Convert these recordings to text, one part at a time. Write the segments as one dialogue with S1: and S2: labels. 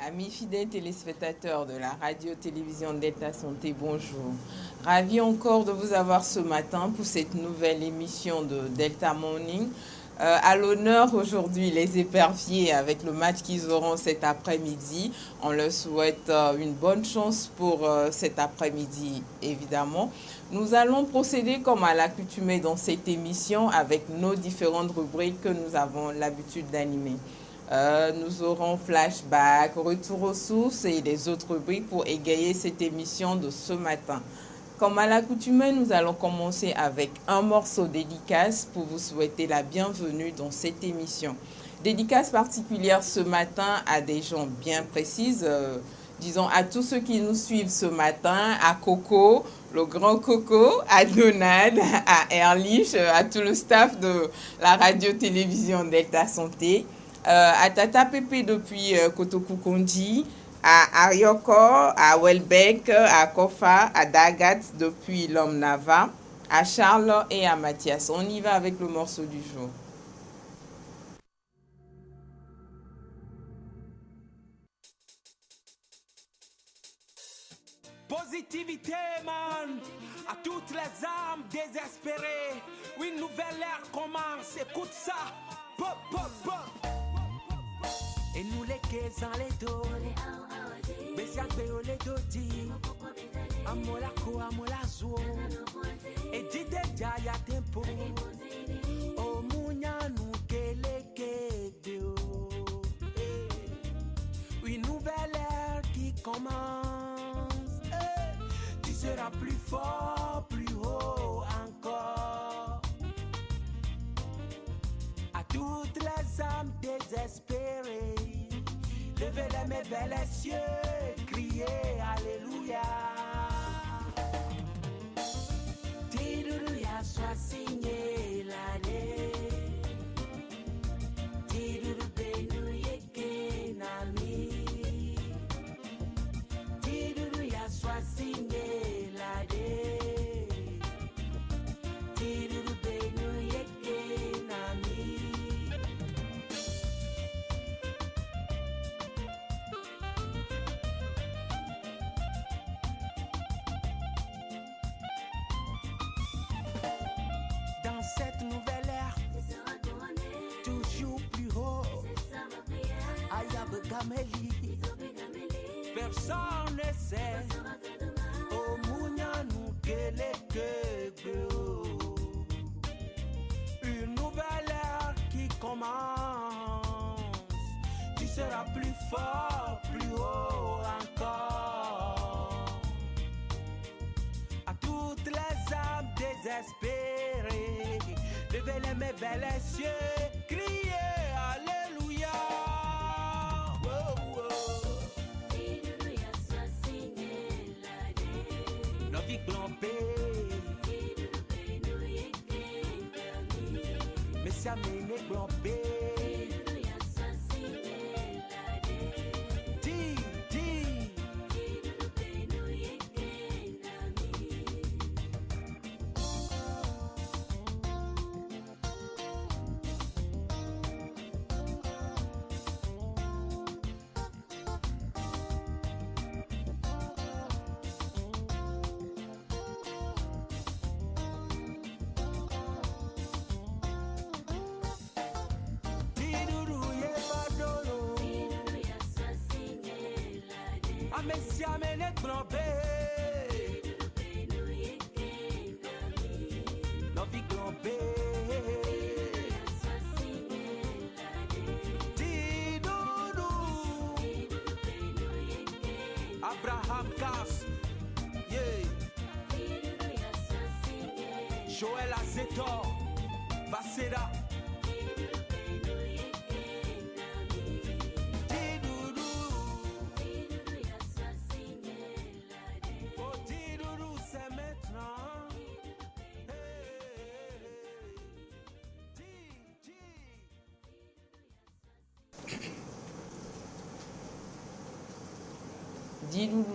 S1: Amis fidèles téléspectateurs de la radio-télévision Delta Santé, bonjour. Ravi encore de vous avoir ce matin pour cette nouvelle émission de Delta Morning. À l'honneur aujourd'hui les éperviers avec le match qu'ils auront cet après-midi. On leur souhaite une bonne chance pour cet après-midi évidemment. Nous allons procéder comme à l'accoutumée dans cette émission avec nos différentes rubriques que nous avons l'habitude d'animer. Nous aurons flashback, retour aux sources et les autres rubriques pour égayer cette émission de ce matin. Comme à l'accoutumée, nous allons commencer avec un morceau dédicace pour vous souhaiter la bienvenue dans cette émission. Dédicace particulière ce matin à des gens bien précises, disons à tous ceux qui nous suivent ce matin, à Coco, le grand Coco, à Donald, à Erlich, à tout le staff de la radio-télévision Delta Santé, à Tata Pépé depuis Kotokukondi, à Arioko, à Welbeck, à Kofa, à Dagat depuis l'Homme Nava, à Charles et à Mathias. On y va avec le morceau du jour.
S2: Positivité, man, à toutes les âmes désespérées. Oui, une nouvelle ère commence, écoute ça. Pop, pop, pop. Et nous les caisses dans les dos. Besiakbe les dodi. Amola ko, amola zo. Et dite ya tempo. O munya nou kele kede. Une nouvelle ère qui commence. Tu seras plus fort, plus haut encore. À toutes les âmes désespérées, levez les mains vers les cieux, criez Alléluia. Tiruruya soit signé l'année. Tiruru benu yeke nami. Tiruruya soit signé l'année. Tiruru benu yeke nami. Dans cette nouvelle ère, toujours plus haut, Ayabe Gameli, personne ne sait, au Mounia nous une nouvelle ère qui commence, tu seras plus fort, plus haut encore. À toutes les âmes désespérées, levez les mains vers les cieux, criez Alléluia. Oh, oh. Nos vies glombées, mais ça mène glombées. Abraham Cass, yeah. Joël Azetor, Basera.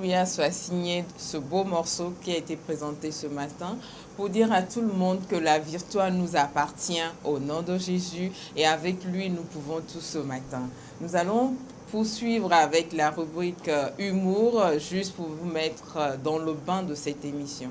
S1: Alléluia soit signé ce beau morceau qui a été présenté ce matin pour dire à tout le monde que la victoire nous appartient au nom de Jésus et avec lui nous pouvons tous ce matin. Nous allons poursuivre avec la rubrique humour, juste pour vous mettre dans le bain de cette émission.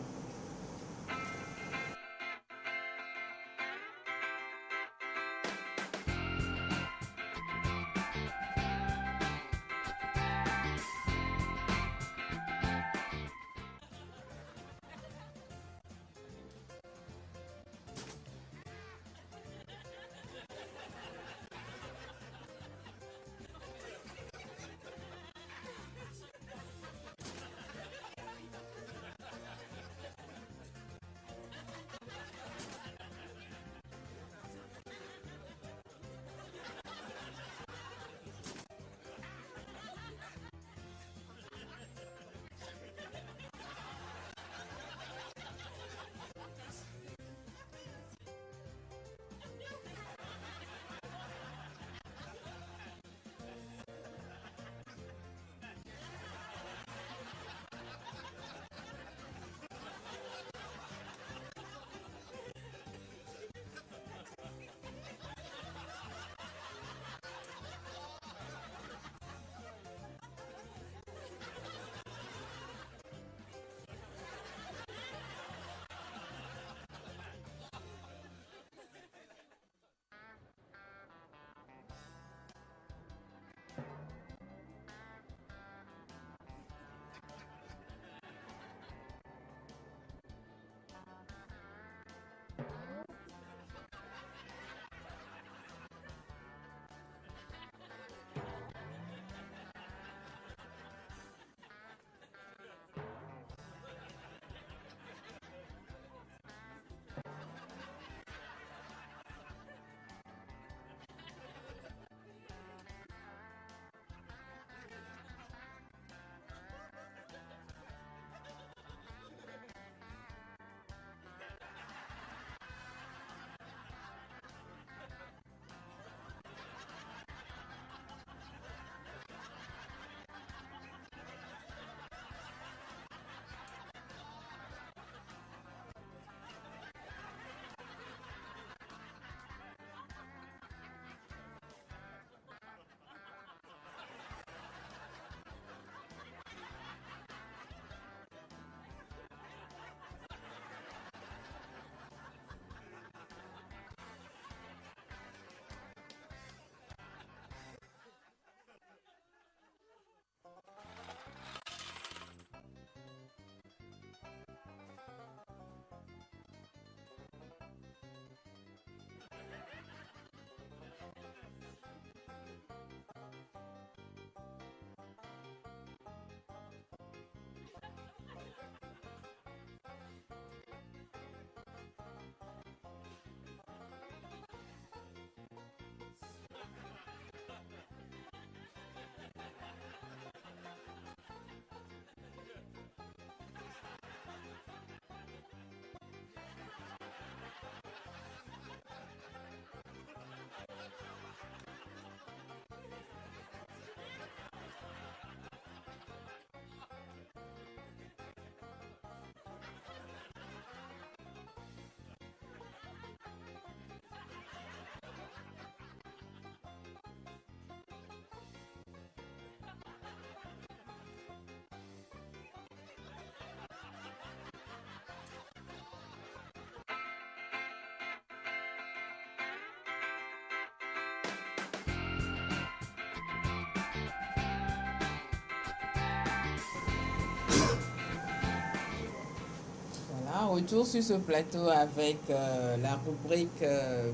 S1: Retour sur ce plateau avec la rubrique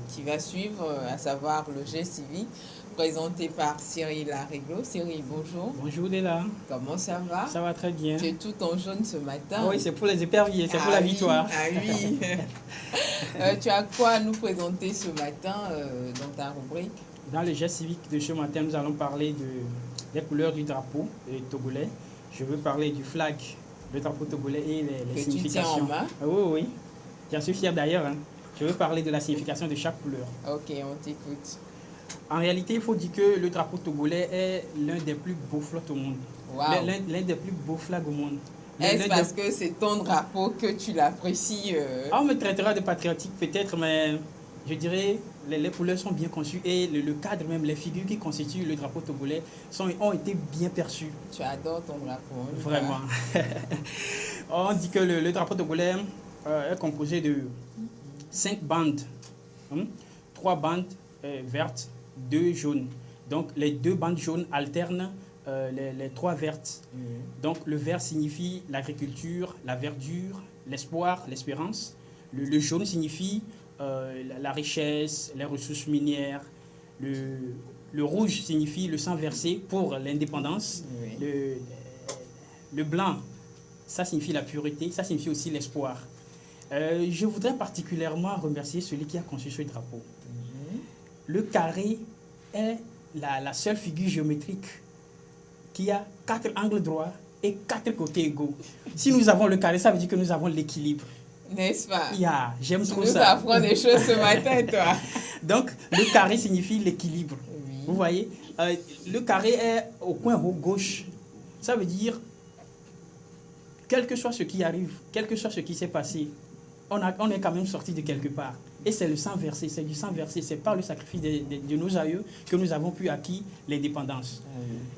S1: qui va suivre, à savoir le geste civique, présenté par Cyril Arrigo. Cyril, bonjour.
S3: Bonjour Léla.
S1: Comment ça va?
S3: Ça va très bien.
S1: Tu es tout en jaune ce matin.
S3: Oui, c'est pour les éperviers, c'est pour la victoire.
S1: Ah oui. Tu as quoi à nous présenter ce matin dans ta rubrique?
S3: Dans le geste civique de ce matin, nous allons parler des couleurs du drapeau togolais. Je veux parler du flag, le drapeau togolais et les significations.
S1: Tu tiens en main?
S3: Oui, oui. J'en suis fier d'ailleurs. Hein. Je veux parler de la signification de chaque couleur.
S1: Ok, on t'écoute.
S3: En réalité, il faut dire que le drapeau togolais est l'un des plus beaux flots au monde.
S1: Wow.
S3: L'un des plus beaux flags au monde.
S1: Est-ce parce que c'est ton drapeau que tu l'apprécies
S3: On me traitera de patriotique peut-être, mais je dirais les couleurs sont bien conçues et le cadre même, les figures qui constituent le drapeau togolais ont été bien perçues.
S1: Tu adores ton drapeau. Hein,
S3: vraiment. On dit que le drapeau togolais est composé de 5 bandes. 3 bandes vertes, 2 jaunes. Donc les 2 bandes jaunes alternent les 3 vertes. Donc le vert signifie l'agriculture, la verdure, l'espoir, l'espérance. Le jaune signifie la richesse, les ressources minières. Le rouge signifie le sang versé pour l'indépendance. Le blanc, ça signifie la pureté, ça signifie aussi l'espoir. Je voudrais particulièrement remercier celui qui a conçu ce drapeau. Le carré est la seule figure géométrique qui a 4 angles droits et 4 côtés égaux. Si nous avons le carré, ça veut dire que nous avons l'équilibre.
S1: N'est-ce pas?
S3: J'aime trop ça.
S1: Tu nous apprends des choses ce matin, toi.
S3: Donc, le carré signifie l'équilibre. Oui. Vous voyez, le carré est au coin haut gauche. Ça veut dire, quel que soit ce qui arrive, quel que soit ce qui s'est passé, on est quand même sorti de quelque part. Et c'est le sang versé, c'est du sang versé, c'est par le sacrifice de nos aïeux que nous avons pu acquérir l'indépendance.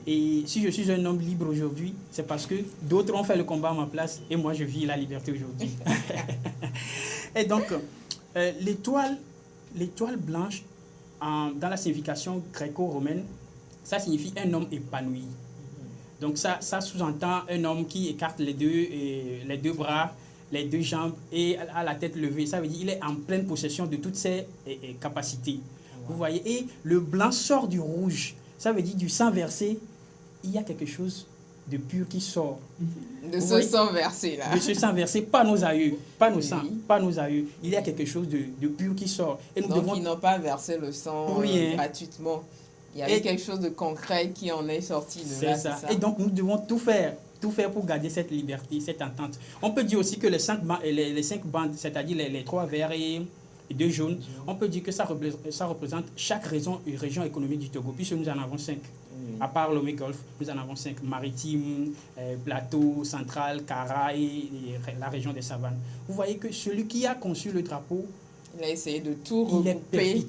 S3: Et si je suis un homme libre aujourd'hui, c'est parce que d'autres ont fait le combat à ma place et moi je vis la liberté aujourd'hui. Et donc, l'étoile blanche, dans la signification gréco-romaine, ça signifie un homme épanoui. Donc ça sous-entend un homme qui écarte les deux bras, les 2 jambes et à la tête levée. Ça veut dire qu'il est en pleine possession de toutes ses capacités. Vous voyez, et le blanc sort du rouge. Ça veut dire du sang versé, il y a quelque chose de pur qui sort.
S1: De ce sang versé là.
S3: De ce sang versé, pas nos aïeux, pas nos sangs, pas nos aïeux. Il y a quelque chose de pur qui sort. Et
S1: donc ils n'ont pas versé le sang gratuitement. Il y avait quelque chose de concret qui en est sorti de là. C'est ça.
S3: Et donc nous devons tout faire pour garder cette liberté, cette entente. On peut dire aussi que les 5 bandes, c'est-à-dire les 3 verts et 2 jaunes, on peut dire que ça représente chaque région économique du Togo, puisque nous en avons 5. À part Lomé Golfe, nous en avons 5. Maritime, Plateau, Central, Kara et la région des Savanes. Vous voyez que celui qui a conçu le drapeau,
S1: il a essayé de tout regrouper.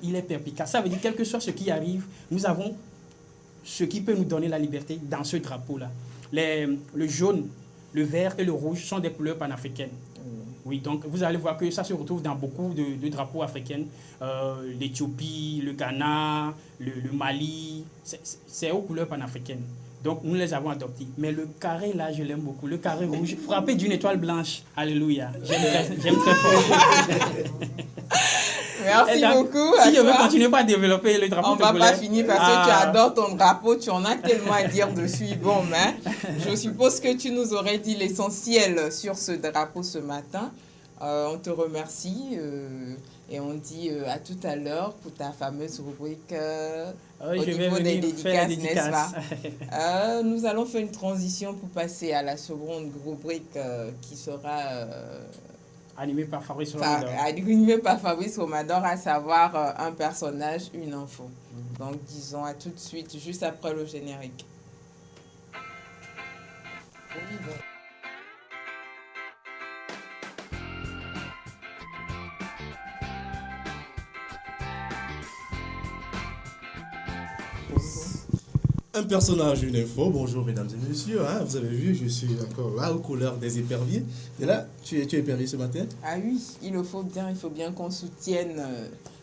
S3: Il est perspicace. Ça veut dire, quel que soit ce qui arrive, nous avons ce qui peut nous donner la liberté dans ce drapeau-là. Le jaune, le vert et le rouge sont des couleurs panafricaines. Oui, donc vous allez voir que ça se retrouve dans beaucoup de drapeaux africains. L'Éthiopie, le Ghana, le Mali, c'est aux couleurs panafricaines. Donc nous les avons adoptés. Mais le carré là, je l'aime beaucoup. Le carré rouge, frappé d'une étoile blanche. Alléluia. J'aime très fort.
S1: Merci beaucoup.
S3: Si je veux continuer à développer le drapeau togolais.
S1: On ne va pas finir parce que tu adores ton drapeau, tu en as tellement à dire dessus. Bon, mais je suppose que tu nous aurais dit l'essentiel sur ce drapeau ce matin. On te remercie et on dit à tout à l'heure pour ta fameuse rubrique au niveau des dédicaces, n'est-ce pas? Nous allons faire une transition pour passer à la seconde rubrique qui sera...
S3: animé par Fabrice Romador.
S1: Animé par Fabrice Romador, à savoir un personnage, une info. Donc disons à tout de suite, juste après le générique. Oui, bon.
S4: Un personnage, une info. Bonjour mesdames et messieurs, hein, vous avez vu, je suis encore là aux couleurs des éperviers. Et là, tu es épervier ce matin?
S1: Ah oui, il faut bien qu'on soutienne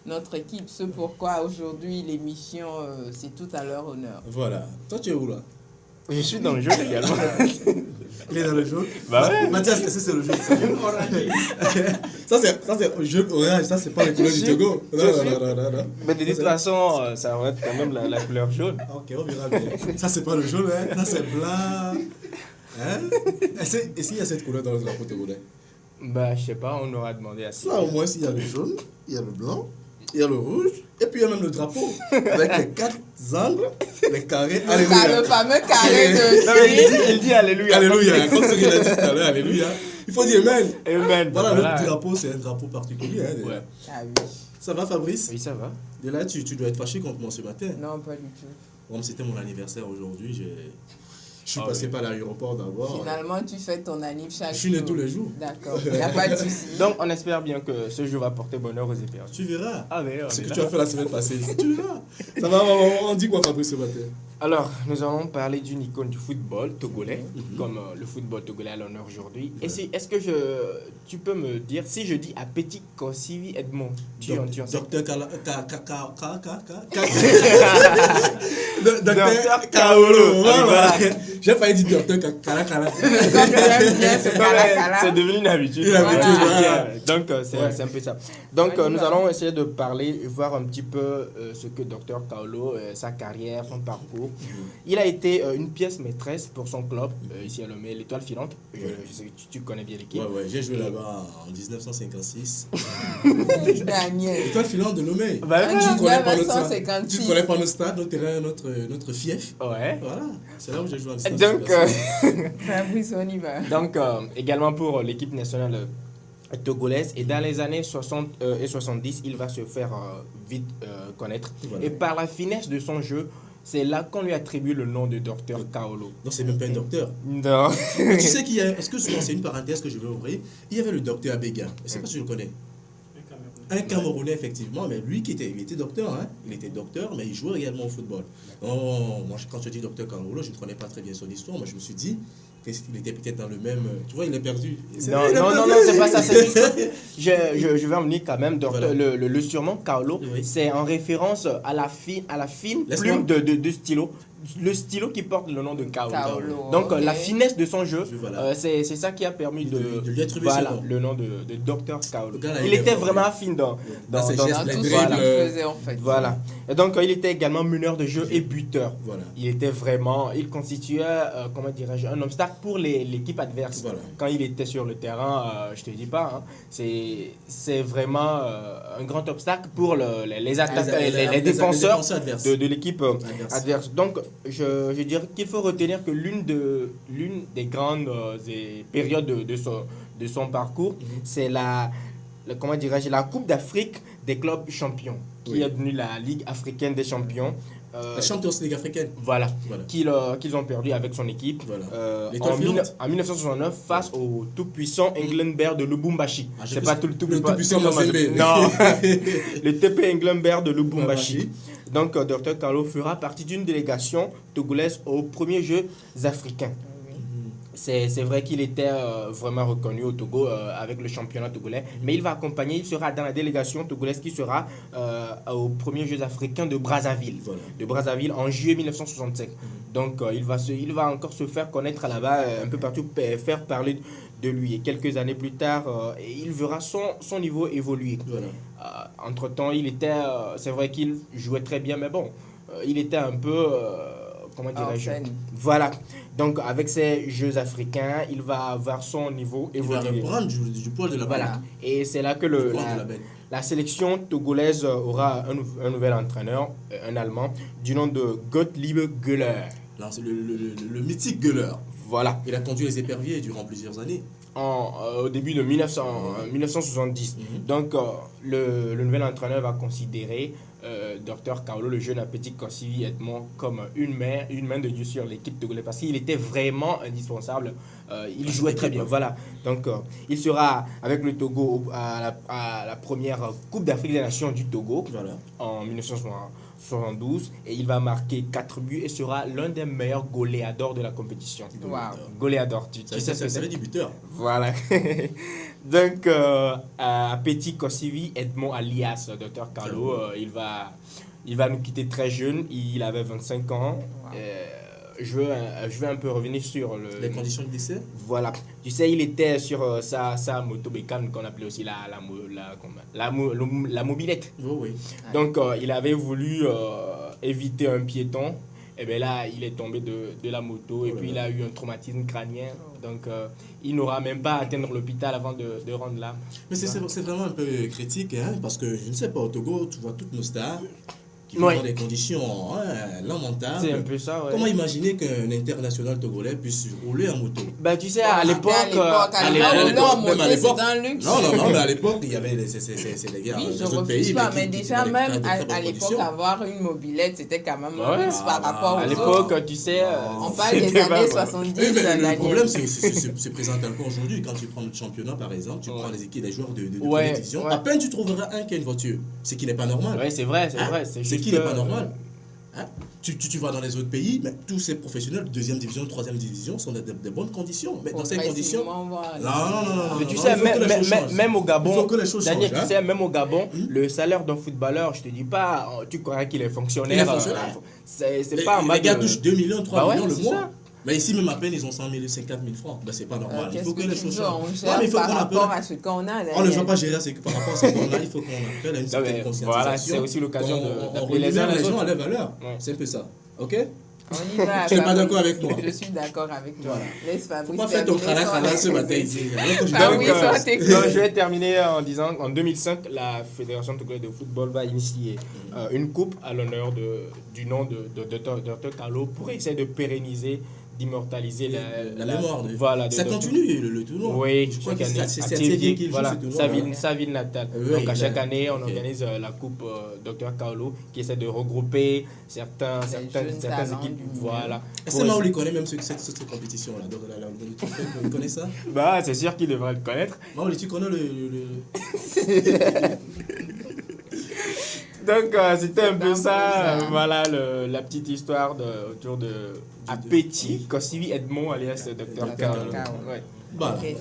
S1: notre équipe. Ce pourquoi aujourd'hui l'émission, c'est tout à leur honneur.
S4: Voilà. Toi, tu es où là?
S5: Je suis dans le jaune également.
S4: Il est dans le jaune?
S5: Bah ouais.
S4: Mathias, est-ce que c'est le jaune? Ça c'est le jaune orange, ça c'est pas la couleur du Togo. Non.
S5: Mais de toute façon, ça va être quand même la couleur jaune.
S4: Ok, on verra bien. Ça c'est pas le jaune, hein? Ça c'est blanc. Hein? Est-ce qu'il y a cette couleur dans le drapeau togolais?
S5: Bah je sais pas, on aura demandé à ça.
S4: Ça au moins s'il y a le jaune, il y a le blanc, il y a le rouge, et puis il y a même le drapeau, avec les 4 angles, les carrés. Alléluia.
S1: Le fameux carré de...
S5: Non, mais il dit Alléluia.
S4: Alléluia, comme ce qu'il a dit tout à l'heure, Alléluia. Il faut dire Amen.
S5: Amen.
S4: Voilà, le drapeau, c'est un drapeau particulier. Hein, ouais.
S1: Ah oui.
S4: Ça va, Fabrice?
S5: Oui, ça va.
S4: De là, tu dois être fâché contre moi ce matin.
S1: Non, pas du tout.
S4: Bon, c'était mon anniversaire aujourd'hui, Je suis passé par l'aéroport d'abord.
S1: Finalement, tu fais ton anniv chaque jour.
S4: Je suis né tous les jours.
S1: D'accord, il n'y a pas de souci.
S5: Donc, on espère bien que ce jeu va porter bonheur aux éperviers.
S4: Tu verras.
S5: Ah, mais
S4: Ce que tu as fait la semaine passée. Tu verras. Ça va, on dit quoi, Fabrice, ce matin?
S5: Alors, nous allons parler d'une icône du football togolais, comme le football togolais à l'honneur aujourd'hui. Et est-ce que tu peux me dire, si je dis Apeti Kosivi Edmond, tu en sais?
S4: Docteur Docteur Kaolo. Voilà. J'ai failli dire docteur Kala.
S5: C'est devenu une habitude.
S1: Voilà.
S5: Donc, c'est un peu ça. Donc, nous allons essayer de parler, voir un petit peu ce que Docteur Kaolo, sa carrière, son parcours. Il a été une pièce maîtresse pour son club, ici à Lomé, l'Étoile Filante. Je sais que tu connais bien l'équipe.
S4: Ouais, j'ai joué là-bas en 1956.
S1: Daniel.
S4: L'Étoile Filante de Lomé.
S5: Bah,
S4: Tu connais pas notre
S1: 1956.
S4: stade, tu connais pas notre stade, notre terrain, notre fief.
S5: Ouais.
S4: Voilà, c'est là où j'ai joué en
S5: Donc,
S4: 1956.
S1: Fabrice, on y va.
S5: donc également pour l'équipe nationale togolaise. Et dans les années 60 et 70, il va se faire vite connaître.
S4: Voilà.
S5: Et par la finesse de son jeu, c'est là qu'on lui attribue le nom de Docteur Kaolo.
S4: Non, c'est même pas un docteur.
S5: Non.
S4: Mais tu sais qu'il y a, est-ce que souvent c'est une parenthèse que je vais ouvrir, il y avait le docteur Abega, je ne sais pas si tu le connais. Un Camerounais, effectivement, mais lui il était docteur, hein. Il était docteur, mais il jouait également au football. Non, moi, quand je dis docteur Kaolo, je ne connais pas très bien son histoire, mais je me suis dit qu'il était peut-être dans le même. Tu vois, il est perdu.
S5: Non, c'est pas ça. C'est juste que je vais en venir quand même. Docteur, voilà. Le surnom Kaolo, oui. C'est en référence à la fine plume de stylo. Le stylo qui porte le nom de Kaolo. Donc, la finesse de son jeu, voilà. C'est ça qui a permis de lui attribuer le nom de Docteur Kaolo. Il était vraiment fin dans
S1: tout ce qu'il faisait en fait.
S5: Voilà. Et donc, il était également meneur de jeu et buteur. Voilà. Il constituait, comment dirais-je, un obstacle pour l'équipe adverse. Voilà. Quand il était sur le terrain, je te dis pas, hein, c'est vraiment un grand obstacle pour les défenseurs de l'équipe adverse. Donc, je dirais qu'il faut retenir que l'une des grandes périodes de son parcours, c'est la Coupe d'Afrique des clubs champions, qui est devenue la Ligue africaine des champions.
S4: La Champions League africaine.
S5: Voilà. Qu'ils ont perdu avec son équipe en 1969 face au tout-puissant England Bears de Lubumbashi. C'est pas tout
S4: puissant
S5: Non, le TP England Bears de Lubumbashi. Donc, Dr Kaolo fera partie d'une délégation togolaise aux premiers Jeux africains. C'est vrai qu'il était vraiment reconnu au Togo avec le championnat togolais, mais il sera dans la délégation togolaise qui sera aux premiers Jeux africains de Brazzaville, en juillet 1965. Donc il va encore se faire connaître là-bas, un peu partout, faire parler de lui. Et quelques années plus tard, il verra son niveau évoluer. Voilà. Entre-temps, c'est vrai qu'il jouait très bien, mais bon, il était un peu... comment dirais-je ? Voilà. Donc, avec ces Jeux africains, il va avoir son niveau évolué.
S4: Il va reprendre du poil de la bête. Voilà.
S5: Et c'est là que la sélection togolaise aura un nouvel entraîneur, un Allemand, du nom de Gottlieb Göller.
S4: C'est le mythique Göller.
S5: Voilà.
S4: Il a conduit les éperviers durant plusieurs années.
S5: Au début de 1970. Donc, le nouvel entraîneur va considérer Dr Kaolo, le jeune Apeti Kosivi Edmond, comme une main de Dieu sur l'équipe togolaise parce qu'il était vraiment indispensable. Il jouait très bien. Voilà. Donc, il sera avec le Togo à la première Coupe d'Afrique des Nations du Togo en 1972 et il va marquer 4 buts et sera l'un des meilleurs goléadors de la compétition.
S1: Wow.
S5: Goléador, tu sais ce que
S4: c'est du buteur.
S5: Voilà. Donc, Apeti Kosivi Edmond alias Dr Kaolo, il va nous quitter très jeune. Il avait 25 ans. Wow. Je vais un peu revenir sur
S4: les conditions de décès.
S5: Voilà. Tu sais, il était sur sa moto bécane qu'on appelait aussi la mobilette.
S4: Oh, oui.
S5: Donc, il avait voulu éviter un piéton. Et bien là, il est tombé de la moto et puis il a eu un traumatisme crânien. Donc, il n'aura même pas atteindre l'hôpital avant de rendre l'âme.
S4: Mais c'est vraiment un peu critique, hein, parce que je ne sais pas, au Togo, tu vois toutes nos stars. qui vit dans des conditions lamentables.
S5: C'est un peu ça, ouais.
S4: Comment imaginer qu'un international togolais puisse rouler en moto?
S5: Bah, tu sais, à l'époque,
S1: même à l'époque, c'est un luxe.
S4: Non, mais à l'époque, il y avait c'est les gars.
S1: Oui, je
S4: les autres pays,
S1: refuse pas, mais déjà, même à l'époque,
S4: conditions.
S1: avoir une mobilette, c'était quand même un luxe par rapport aux
S5: à
S1: autres.
S5: l'époque, tu sais,
S1: On parle des années 70.
S4: Oui, mais le
S1: Daniel.
S4: problème, c'est présent encore aujourd'hui. Quand tu prends le championnat, par exemple, tu prends les équipes des joueurs de première division, à peine tu trouveras un qui a une voiture. C'est qui n'est pas normal.
S5: Oui, c'est vrai, c'est vrai.
S4: C'est qui n'est pas normal. Hein? Tu vas dans les autres pays, mais tous ces professionnels de deuxième division, troisième division sont dans de bonnes conditions. Mais dans ces conditions. Non.
S5: Mais tu sais, même au Gabon, Daniel, tu sais, même au Gabon,
S4: Hmm?
S5: le salaire d'un footballeur, je te dis pas, tu croirais qu'il est fonctionnaire. C'est pas en mode.
S4: Les gars touchent 2 millions, 3 millions le mois.
S5: Ça.
S4: Mais ici, même à peine, ils ont 100 000, 54 000 francs. Ben, c'est pas normal. Il faut que les choses changent.
S1: On gère par rapport à ce qu'on a.
S4: On ne va pas gérer par rapport à ce qu'on a. Il faut qu'on appelle à une certaine conscientisation.
S5: Voilà, c'est aussi l'occasion d'appeler les
S4: gens à la valeur. C'est un peu ça. Ok?
S1: On y va.
S4: Tu n'es pas d'accord avec moi?
S1: Je suis d'accord avec toi. Laisse Fabrice.
S4: Faut pas faire ton crâne ce matin ici.
S5: Je vais terminer en disant qu'en 2005, la Fédération togolaise de football va initier une coupe à l'honneur du nom de Dr Carlo pour essayer de pérenniser, d'immortaliser
S4: la mémoire.
S5: Voilà,
S4: ça continue le tournoi.
S5: Oui,
S4: je crois que c'est
S5: Attiédié
S4: qui joue
S5: voilà,
S4: ce tournoi.
S5: sa ville natale.
S4: Oui,
S5: donc à chaque année, on organise la coupe Dr Carlo qui essaie de regrouper certaines équipes. Voilà.
S4: Est-ce que Maoli connaît même cette compétition-là? Tu connais ça?
S5: Bah, c'est sûr qu'il devrait le connaître.
S4: Maoli, tu connais
S5: Donc, c'était un peu ça, voilà la petite histoire autour de Appétit, Kossivi Edmond alias Dr Carlo. Ouais.
S4: Voilà.
S1: Okay.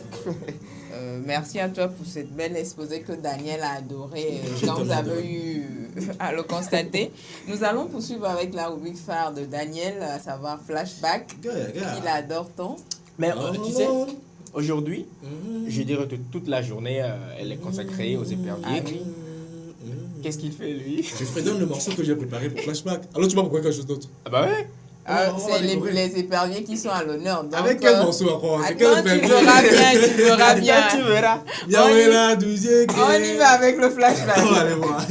S1: Merci à toi pour cette belle exposé que Daniel a adoré quand vous avez eu à le constater. Nous allons poursuivre avec la rubrique phare de Daniel, à savoir Flashback, qu'il adore tant.
S5: Mais tu sais, aujourd'hui, je dirais que toute la journée, elle est consacrée aux éperviers. Qu'est-ce qu'il fait, lui?
S4: Je fredonne le morceau que j'ai préparé pour Flashback. Alors tu vas pourquoi quelque chose d'autre?
S5: Ah bah ouais.
S1: C'est les éperviers qui sont à l'honneur.
S4: Avec quel morceau encore?
S1: Tu verras bien.
S5: Tu verras.
S1: On y va avec le flashback.
S4: On va aller voir.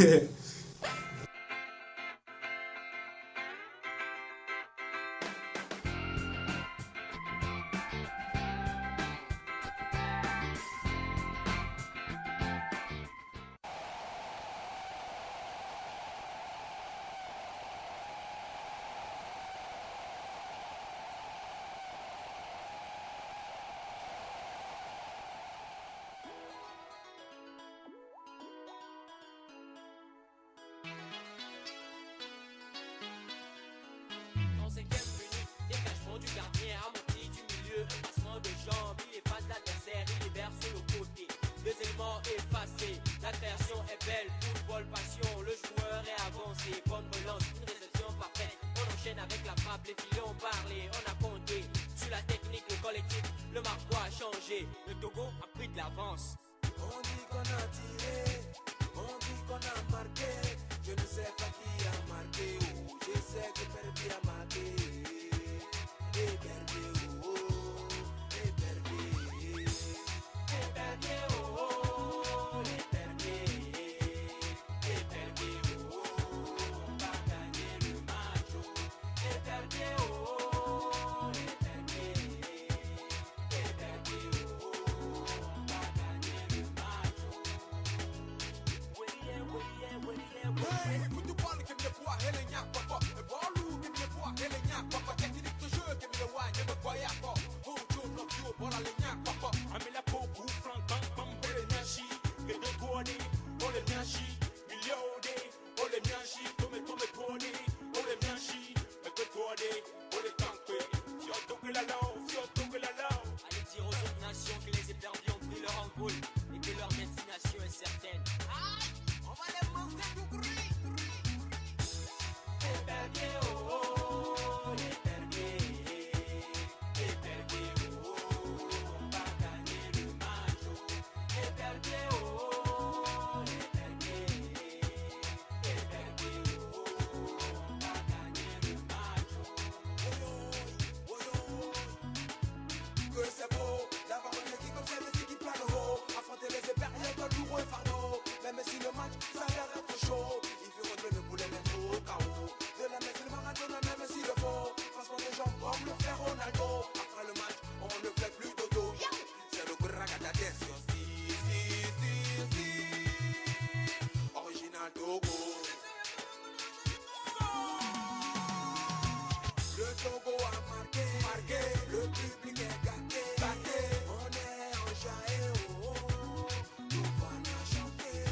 S2: Togo a marqué, marqué. Le public est gâté, gâté. On est enjaillé, oh oh. Nous allons chanter.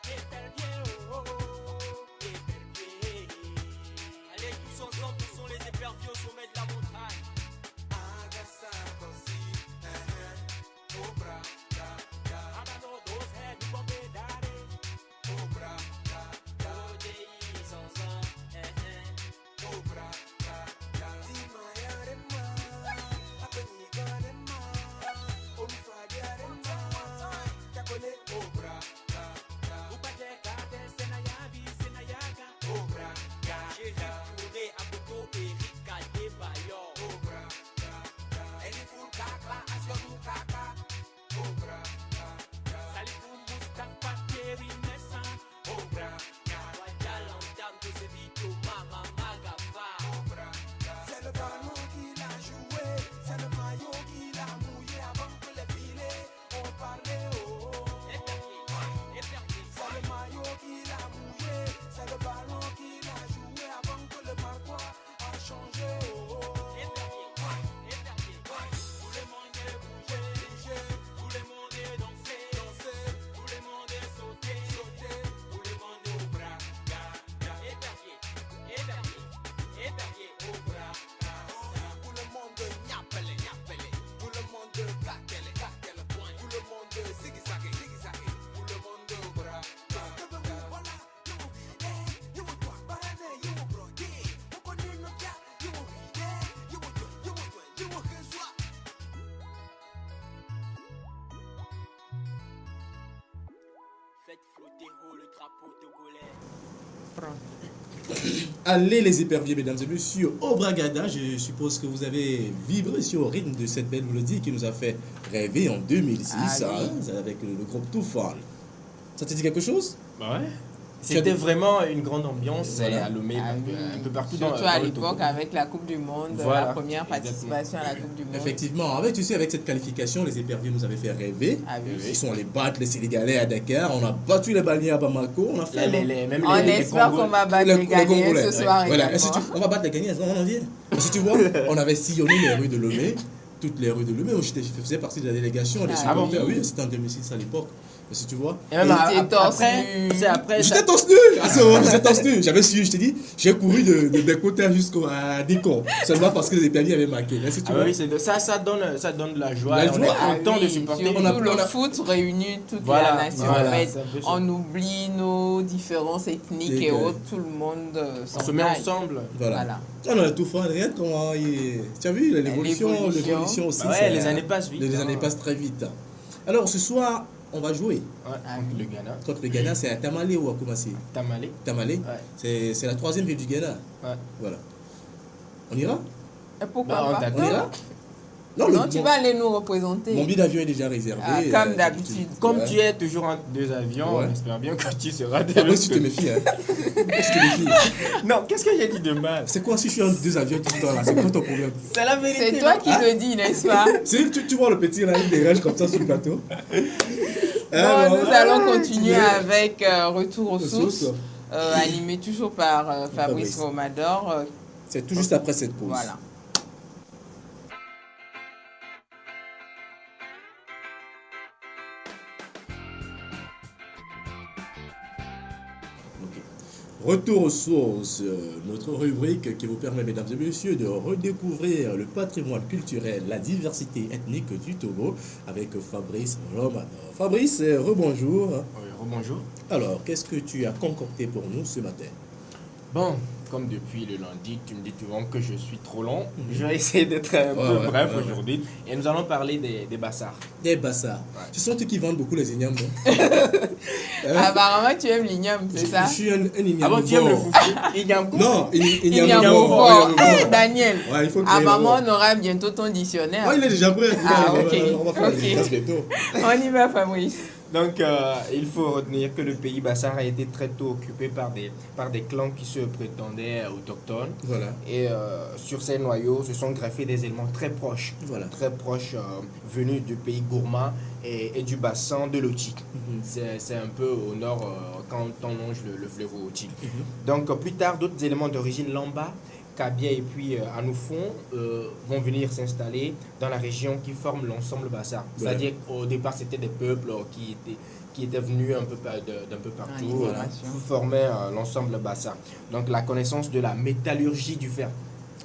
S2: Épervier, oh oh. Épervier. Allez tous ensemble, nous sommes les éperviers au sommet de la montagne. Agassa, aussi, Obra, da, da. Abano, dos head, nous bombé d'arrêt. Obra, da, da. Odei, zanzan, Obra, da, da. Timaya, rema. Apeniga, rema. Omifadia, rema. Kakole, Obra, da, da. Upaje, kade, senayabi, senayaga. Obra, da, da. J'ai retourné à Boto, Erika, Debayo. Obra, da, da. Eni ful kakla, asyonu kaka. Obra, da, da. Salifou Mustafa, Thierry Messan. Obra, da. Wajalan, dame de Sevito, Mama, Magafa. Obra, da. C'est le ballon qui l'a joué, c'est le maillot qui l'a mouillé avant que les filets ont parlé, oh oh. Épervier. C'est le maillot qui l'a mouillé, c'est le ballon qui l'a joué avant que le marois a changé, oh oh. Épervier. Tout le monde est bougé, tout le monde est dansé, tout le monde est sauté, tout le monde est au bras, épervier, au bras, tout le monde nyapele, tout le monde kakele, tout le monde zigzag, tout le monde au bras, voilà, you will talk about it, you will broke it, you will know that, you will read it, you will faites flotter haut le drapeau togolais.
S4: Allez les éperviers, mesdames et messieurs, au Bragada, je suppose que vous avez vibré sur le rythme de cette belle mélodie qui nous a fait rêver en 2006 avec le groupe Toufan. Ça te dit quelque chose?
S5: Bah ouais. C'était vraiment une grande ambiance à Lomé, un peu partout dans le
S1: Surtout à l'époque avec la Coupe du Monde,
S5: Voilà.
S1: la première participation à la Coupe du Monde.
S4: Effectivement, avec cette qualification, les éperviers nous avaient fait rêver.
S1: Ah oui.
S4: Ils sont allés battre les Sénégalais à Dakar, on a battu les Baliens à Bamako, on a fait...
S1: On espère qu'on va battre les Ghanéens ce soir
S4: Voilà.
S1: également.
S4: On va battre les Ghanéens, on en vient. Et si tu vois, on avait sillonné les rues de Lomé, toutes les rues de Lomé, je faisais partie de la délégation, des supporters, oui, c'était en 2006 à l'époque. Et si tu vois...
S5: Et même après,
S4: J'étais torse nu. J'étais torse nu. J'avais su, je t'ai dit, j'ai couru de Bécoteur jusqu'à Décor. Seulement parce que les Éperviers avaient marqué. Là, si tu vois.
S5: Oui, ça donne de la joie.
S4: La
S5: on
S4: joie.
S5: est content de supporter.
S1: Surtout le foot réunit toute la nation.
S5: Voilà,
S1: en fait, on oublie nos différences ethniques et autres. Tout le monde
S5: on se met ensemble.
S4: Voilà. On a tout fait, rien comment tu as vu l'évolution aussi.
S5: Ouais, les années passent vite.
S4: Les années passent très vite. Alors ce soir, on va jouer.
S5: Contre le Ghana.
S4: Contre le Ghana, c'est à Tamale ou à Koumassi? Tamale. Ouais. C'est la 3e ville du Ghana. Ouais. Voilà. On ira?
S1: Et pourquoi pas?
S4: On ira?
S1: Non, tu vas aller nous représenter.
S4: Mon billet d'avion est déjà réservé.
S1: Comme d'habitude.
S5: Comme tu es toujours entre deux avions, on espère bien que tu seras
S4: Après, tu te méfies.
S5: Non, qu'est-ce que j'ai dit de mal?
S4: C'est quoi si je suis entre deux avions tout le temps là? C'est quoi ton problème?
S5: C'est la vérité.
S1: C'est toi qui le dis, n'est-ce pas?
S4: Tu vois le petit là, il dégage comme ça sur le plateau.
S1: Nous allons continuer avec Retour aux sources, animé toujours par Fabrice Romador.
S4: C'est tout juste après cette pause.
S1: Voilà.
S4: Retour aux sources, notre rubrique qui vous permet, mesdames et messieurs, de redécouvrir le patrimoine culturel, la diversité ethnique du Togo avec Fabrice Romador. Fabrice, rebonjour.
S5: Oui, rebonjour.
S4: Alors, qu'est-ce que tu as concocté pour nous ce matin?
S5: Bon, comme depuis le lundi, tu me dis souvent que je suis trop long. Je vais essayer d'être un peu bref aujourd'hui. Et nous allons parler des bassards.
S4: Des bassards. Ce sont eux qui vendent beaucoup les ignames.
S1: Apparemment, tu aimes l'igname, c'est ça?
S4: Je suis un igname.
S5: Ah bon, tu aimes le foufou? Igname.
S4: Non,
S1: igname fort. Daniel,
S4: ouais, il faut
S1: apparemment, on aura bientôt ton dictionnaire.
S4: Ouais, il est déjà prêt.
S1: Ok.
S4: On va faire des classes bientôt.
S1: On y va, Fabrice.
S5: Donc, il faut retenir que le pays Bassar a été très tôt occupé par des clans qui se prétendaient autochtones. Voilà. Et sur ces noyaux se sont greffés des éléments très proches, venus du pays Gourma et du bassin de l'Oti. C'est un peu au nord quand on longe le fleuve Oti. Donc, plus tard, d'autres éléments d'origine Lamba Kabia et puis Anoufon vont venir s'installer dans la région qui forme l'ensemble Bassa. C'est-à-dire qu'au départ, c'était des peuples qui étaient venus un peu d'un peu partout pour former l'ensemble Bassa. Donc la connaissance de la métallurgie du fer.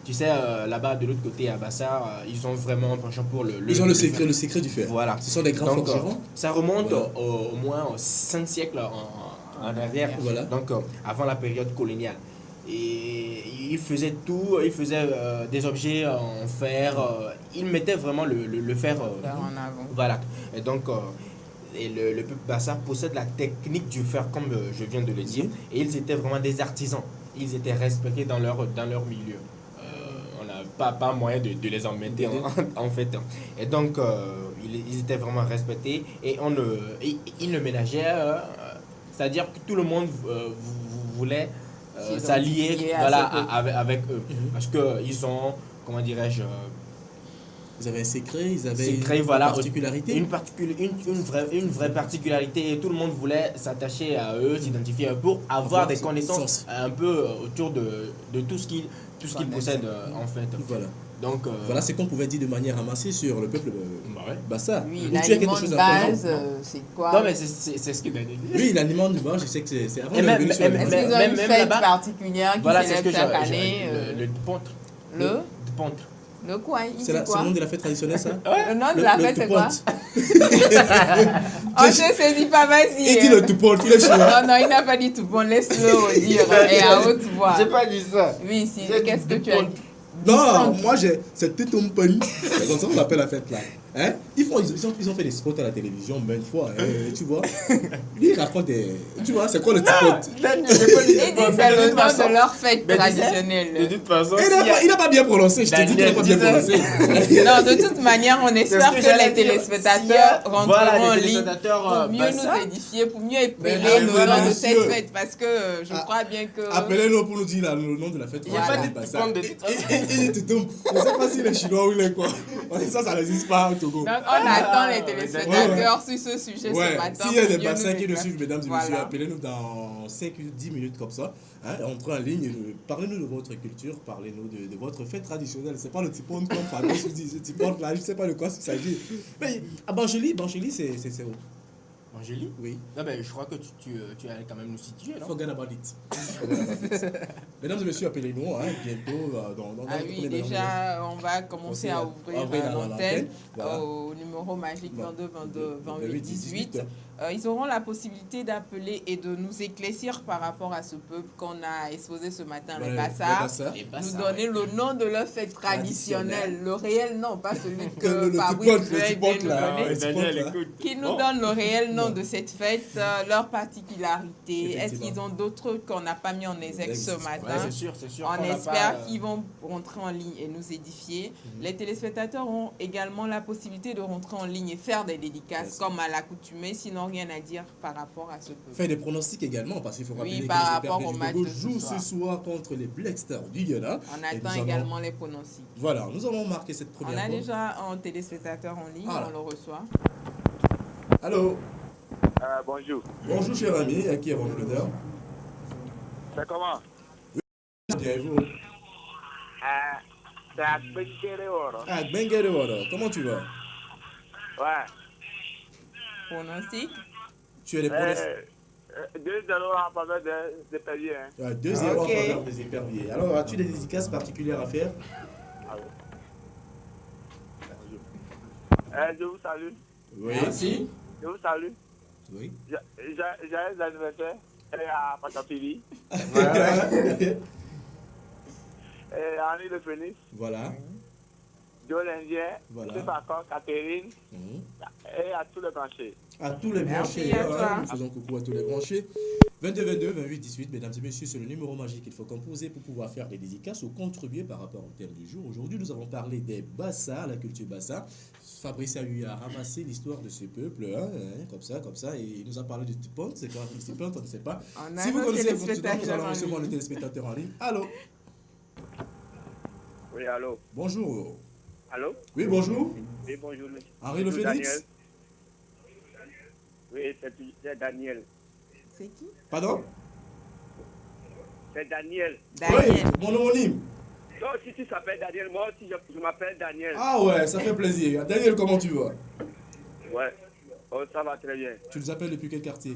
S5: Tu sais, là-bas, de l'autre côté, à Bassa, ils ont vraiment un penchant pour
S4: ils ont le secret du fer.
S5: Voilà.
S4: Ce sont des grands forgerons.
S5: Ça remonte au moins 5 siècles en arrière, donc avant la période coloniale. Et ils faisaient tout, ils faisaient des objets en fer, ils mettaient vraiment le fer
S1: en avant.
S5: Voilà. Et donc, le peuple Bassa possède la technique du fer, comme je viens de le dire, et ils étaient vraiment des artisans. Ils étaient respectés dans leur milieu. On n'a pas moyen de les embêter en fait. Et donc, ils étaient vraiment respectés et ils ne ménageaient, c'est-à-dire que tout le monde voulait s'allier avec eux. Parce qu'ils ont, comment dirais-je,
S4: ils avaient un secret, ils avaient
S5: une particularité. Une vraie particularité, et tout le monde voulait s'attacher à eux, s'identifier pour avoir des connaissances un peu autour de tout ce qu'ils possèdent en fait.
S4: Voilà.
S5: Donc,
S4: voilà ce qu'on pouvait dire de manière amassée sur le peuple Bassa.
S1: Oui, l'aliment de base, c'est quoi?
S5: Non, mais c'est ce que Daniel dit.
S4: Oui, l'aliment de base, je sais que c'est avant.
S1: Est-ce qu'ils ont une fête particulière qui célèbre chaque année?
S5: Le Pontre.
S1: Le
S5: Pontre.
S1: Le quoi?
S4: C'est le nom de la fête traditionnelle, ça?
S1: Le nom de la fête, c'est quoi? Oh, je sais, dis pas, vas-y.
S4: Il dit le Toupon, il est chinois.
S1: Non, il n'a pas dit Toupon, laisse-le dire et à haute voix.
S5: J'ai pas dit ça.
S1: Oui, si, qu'est-ce que tu as dit?
S4: Non, moi c'est Tétompani. C'est comme ça qu'on appelle la fête là. Hein? Ils ont fait des spots à la télévision maintes fois. Tu vois? Lui, il raconte des. Tu vois, c'est quoi le petit pote?
S1: Il dit c'est le nom de leur fête traditionnelle.
S5: De toute façon,
S4: il n'a pas bien prononcé. Je te dis qu'il n'a pas bien prononcé.
S1: Non, de toute manière, on espère que les téléspectateurs rentreront en ligne pour mieux nous édifier, pour mieux épeler le nom de cette fête. Parce que je crois bien que.
S4: Appelez-nous pour nous dire le nom de la fête.
S5: Il n'y a pas de Toupon de toute façon.
S4: Je ne sais pas s'il est chinois ou il est quoi. Ça n'existe pas au Togo.
S1: Donc, on attend les téléspectateurs sur ce sujet ce matin.
S4: S'il y a des Bassins qui nous suivent, mesdames et messieurs, appelez-nous dans 5-10 minutes comme ça. Entrez en ligne, parlez-nous de votre culture, parlez-nous de votre fête traditionnelle. C'est pas le Tipon comme Fabrice dit, ce Tipon là, je ne sais pas de quoi il s'agit. Mais à Banjoli, c'est où?
S5: Angélie?
S4: Oui.
S5: Non, mais je crois que tu allais quand même nous situer, non?
S4: Forget about it. Mesdames et messieurs, appelez-nous bientôt.
S1: Oui, déjà, on va commencer à ouvrir l'antenne au numéro magique 22 22 28 18. Ils auront la possibilité d'appeler et de nous éclaircir par rapport à ce peuple qu'on a exposé ce matin, les Bassa. Nous donner le nom de leur fête traditionnelle, le réel nom, pas celui que Fabrice vient nous donner. Qui nous donne le réel nom de cette fête, leur particularité. Est-ce qu'ils ont d'autres trucs qu'on n'a pas mis en exergue ce matin?
S5: C'est sûr.
S1: On espère qu'ils vont rentrer en ligne et nous édifier. Les téléspectateurs ont également la possibilité de rentrer en ligne et faire des dédicaces comme à l'accoutumée, sinon rien à dire par rapport à ce peuple.
S4: Faire des pronostics également, parce qu'il faut rappeler
S1: par rapport au match de
S4: joue ce soir contre les Black Stars du Ghana.
S1: On attend également les pronostics.
S4: Voilà, nous avons marqué cette première fois.
S1: On a déjà un téléspectateur en ligne, on le reçoit.
S4: Allô?
S6: Bonjour.
S4: Bonjour cher ami, à qui avons-nous l'honneur?
S6: C'est comment?
S4: Bien, et vous?
S6: C'est à Benguereworo.
S4: Ah, Benguereworo, comment tu vas?
S6: Ouais.
S1: Pronostic?
S4: Tu es les pronostics?
S6: 2-0 en faveur des Perriers.
S4: 2-0 en faveur des éperviers. Alors, as-tu des dédicaces particulières à faire?
S6: Je vous salue.
S4: Oui.
S5: Merci.
S6: Je vous salue.
S4: Oui.
S6: J'ai un anniversaire à Patapili. Et Annie de Phoenix.
S4: Voilà.
S6: Joe Lindien.
S4: Voilà.
S6: Catherine. Et à tous les branchés.
S4: À tous les branchés. Nous faisons coucou à tous les branchés. 22 22 28 18, mesdames et messieurs, c'est le numéro magique qu'il faut composer pour pouvoir faire des dédicaces ou contribuer par rapport au thème du jour. Aujourd'hui, nous avons parlé des Bassa, la culture Bassa. Fabrice a eu à ramasser l'histoire de ce peuple, comme ça, et il nous a parlé du Tipon. C'est quoi le Tipon? On ne sait pas. Si vous connaissez le continent, nous allons recevoir le téléspectateur en ligne. Allô?
S6: Oui, allô?
S4: Bonjour.
S6: Allô?
S4: Oui, bonjour.
S6: Oui, bonjour.
S4: Henri Le Phénix?
S6: Daniel. Oui, c'est Daniel.
S1: C'est qui?
S4: Pardon?
S6: C'est Daniel.
S1: Daniel.
S4: Oui, mon homonyme.
S6: Toi aussi, tu t'appelles Daniel. Moi aussi, je m'appelle Daniel.
S4: Ah ouais, ça fait plaisir. Daniel, comment tu vas?
S6: Ouais. Oh, ça va très bien.
S4: Tu nous appelles depuis quel quartier?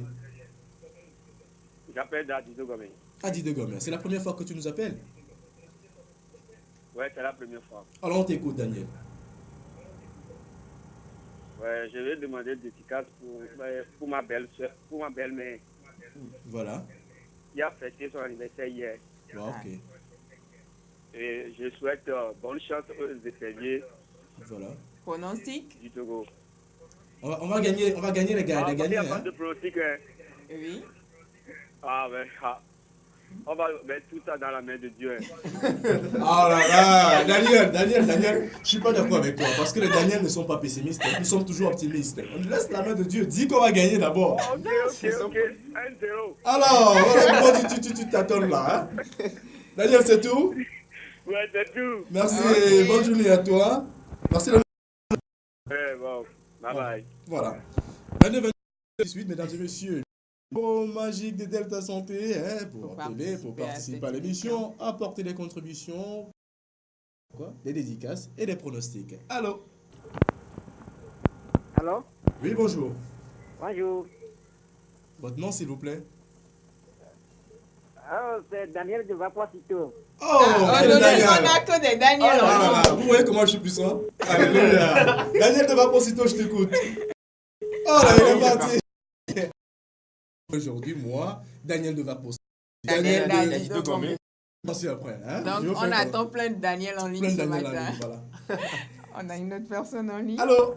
S6: J'appelle Dadido Gomé.
S4: Adi de Gomme. C'est la première fois que tu nous appelles?
S6: Ouais, c'est la première fois.
S4: Alors on t'écoute, Daniel.
S6: Ouais, je vais demander des dédicace pour ma belle-soeur, pour ma belle-mère.
S4: Voilà.
S6: Qui a fêté son anniversaire hier.
S4: Bon, ok.
S6: Et je souhaite bonne chance aux écoliers
S4: Voilà.
S1: Pronostic?
S6: du Togo.
S4: On va gagner les gars.
S6: Ah,
S4: Les
S6: il n'y
S4: gagner,
S6: a pas
S4: hein.
S6: de pronostic. Hein.
S1: Oui.
S6: Ah, ben, on va mettre tout ça dans la main de Dieu. Hein.
S4: Oh là là, Daniel, je suis pas d'accord avec toi parce que les Daniel ne sont pas pessimistes, nous sommes toujours optimistes. On laisse la main de Dieu, dis qu'on va gagner d'abord.
S6: Ok. 1-0.
S4: Alors, voilà, tu t'attends là. Hein? Daniel, c'est tout?
S6: Ouais, c'est tout.
S4: Merci,
S1: Ok.
S4: bonne journée à toi. Merci.
S6: Ouais, bon, bye bye.
S4: Voilà. 22-28, mesdames et messieurs. Au magique de Delta Santé, hein, pour appeler, pour participer à l'émission, apporter des contributions, des dédicaces et des pronostics. Allô?
S7: Allô?
S4: Oui, bonjour.
S7: Bonjour.
S4: Votre nom, s'il vous plaît?
S7: Oh, c'est Daniel de Vapoisito.
S4: Oh,
S1: On
S4: quel Daniel!
S1: n'a que des Daniel.
S4: Ah là là, vous voyez comment je suis puissant? Alléluia. Daniel de Vaposito, je t'écoute. Oh là, il est parti. Aujourd'hui, moi, Daniel de Vaposito.
S1: Daniel
S5: Daniel de Gomé.
S4: Merci après. Hein?
S1: Donc,
S4: Je vais
S1: on
S4: faire
S1: attend plein de Daniel en ligne
S4: plein de
S1: ce
S4: Daniel en
S1: matin.
S4: ligne, voilà.
S1: On a une autre personne en ligne.
S4: Allô?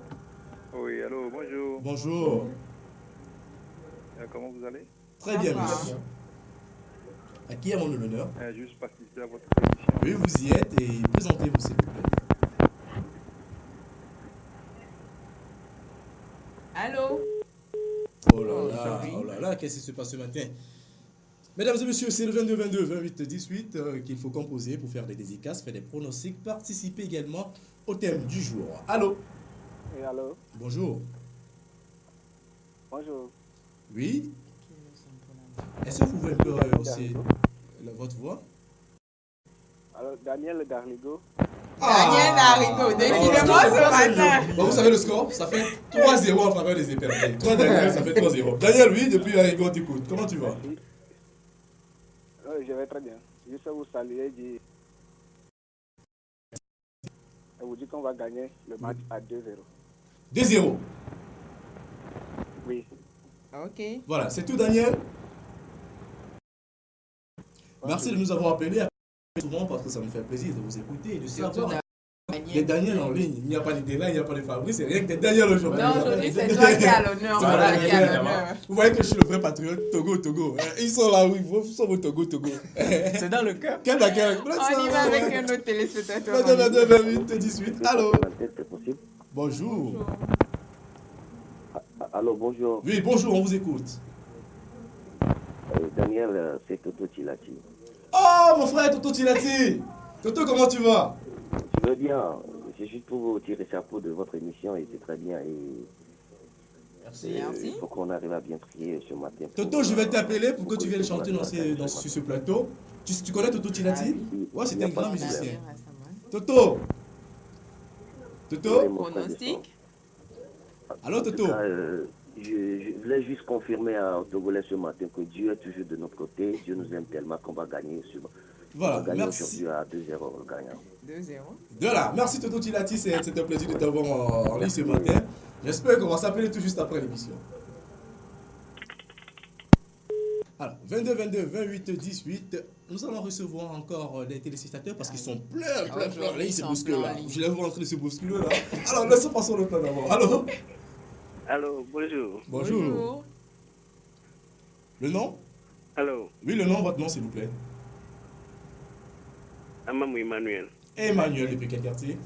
S6: Oui, allô, bonjour.
S4: Bonjour.
S6: Comment vous allez?
S4: Très bien,
S1: Ça va.
S4: monsieur. À qui avons-nous l'honneur?
S6: Juste participer à votre émission.
S4: Oui, vous y êtes et présentez-vous, s'il vous plaît.
S1: Allô?
S4: Oh là là, qu'est-ce qui se passe ce matin? Mesdames et messieurs, c'est le 22-22-28-18 qu'il faut composer pour faire des dédicaces, faire des pronostics, participer également au thème du jour. Allô?
S7: Oui, allô?
S4: Bonjour.
S7: Bonjour.
S4: Oui? Est-ce que vous pouvez un peu rehausser votre voix?
S7: Alors, Daniel Darligo.
S1: Daniel Darigo, décidément ce matin.
S4: Bon, vous savez le score? Ça fait 3-0 en faveur des éperviers. 3 Daniel, ça fait 3-0. Daniel, oui, depuis Darigo, t'écoute. Comment tu vas?
S7: Oui. Je vais très bien. Juste vous saluer et vous dire qu'on va gagner le match à 2-0.
S4: 2-0.
S7: Oui.
S1: Ok.
S4: Voilà, c'est tout, Daniel. Merci de nous avoir appelés souvent parce que ça me fait plaisir de vous écouter et de savoir. Les Daniel en ligne, il n'y a pas de Dela, il n'y a pas de Fabrice, c'est rien que des Daniel aujourd'hui.
S1: Non, aujourd'hui, c'est toi qui as l'honneur.
S4: Voilà,
S1: Voilà, qui a l'honneur.
S4: Vous voyez que je suis le vrai patriote, Togo. Ils sont là, oui, vous sont vos Togo.
S3: C'est dans le cœur.
S4: Quel d'accord?
S1: On y va avec un autre téléspectateur.
S4: 22-28-18. Allô?
S8: C'est possible.
S4: Bonjour.
S8: Allô, bonjour.
S4: Oui, bonjour, on vous écoute.
S8: Daniel, c'est Toto Tilati.
S4: Oh, mon frère Toto Tilati. Toto, comment tu vas?
S8: Je veux bien, c'est juste pour vous tirer chapeau de votre émission et c'est très bien. Et
S1: Merci.
S8: il faut qu'on arrive à bien prier ce matin.
S4: Toto, je vais t'appeler pour que tu viennes chanter sur ce plateau. Tu connais Toto Tilati? Ouais, c'est un grand musicien. Toto. Toto?
S1: Pronostic?
S4: Allô, Toto?
S8: Je voulais juste confirmer aux Togolais ce matin que Dieu est toujours de notre côté. Dieu nous aime tellement qu'on va gagner.
S4: Voilà,
S8: on va gagner
S4: merci.
S8: aujourd'hui à 2-0 gagnant.
S1: 2-0.
S4: Voilà, merci Toto Tilati, c'est un plaisir de t'avoir en ligne ce matin. J'espère qu'on va s'appeler tout juste après l'émission. Alors, 22-22-28-18, nous allons recevoir encore des téléspectateurs parce qu'ils sont pleins. Là, ils se bousculent là. Je les vois en train de se bousculer là. Alors, laissons passer le temps d'abord. Allô?
S6: Allô, bonjour.
S4: Bonjour. Le nom?
S6: Allô,
S4: Oui, le nom, votre nom s'il vous plaît.
S6: Amamou Emmanuel.
S4: Emmanuel, depuis quel quartier?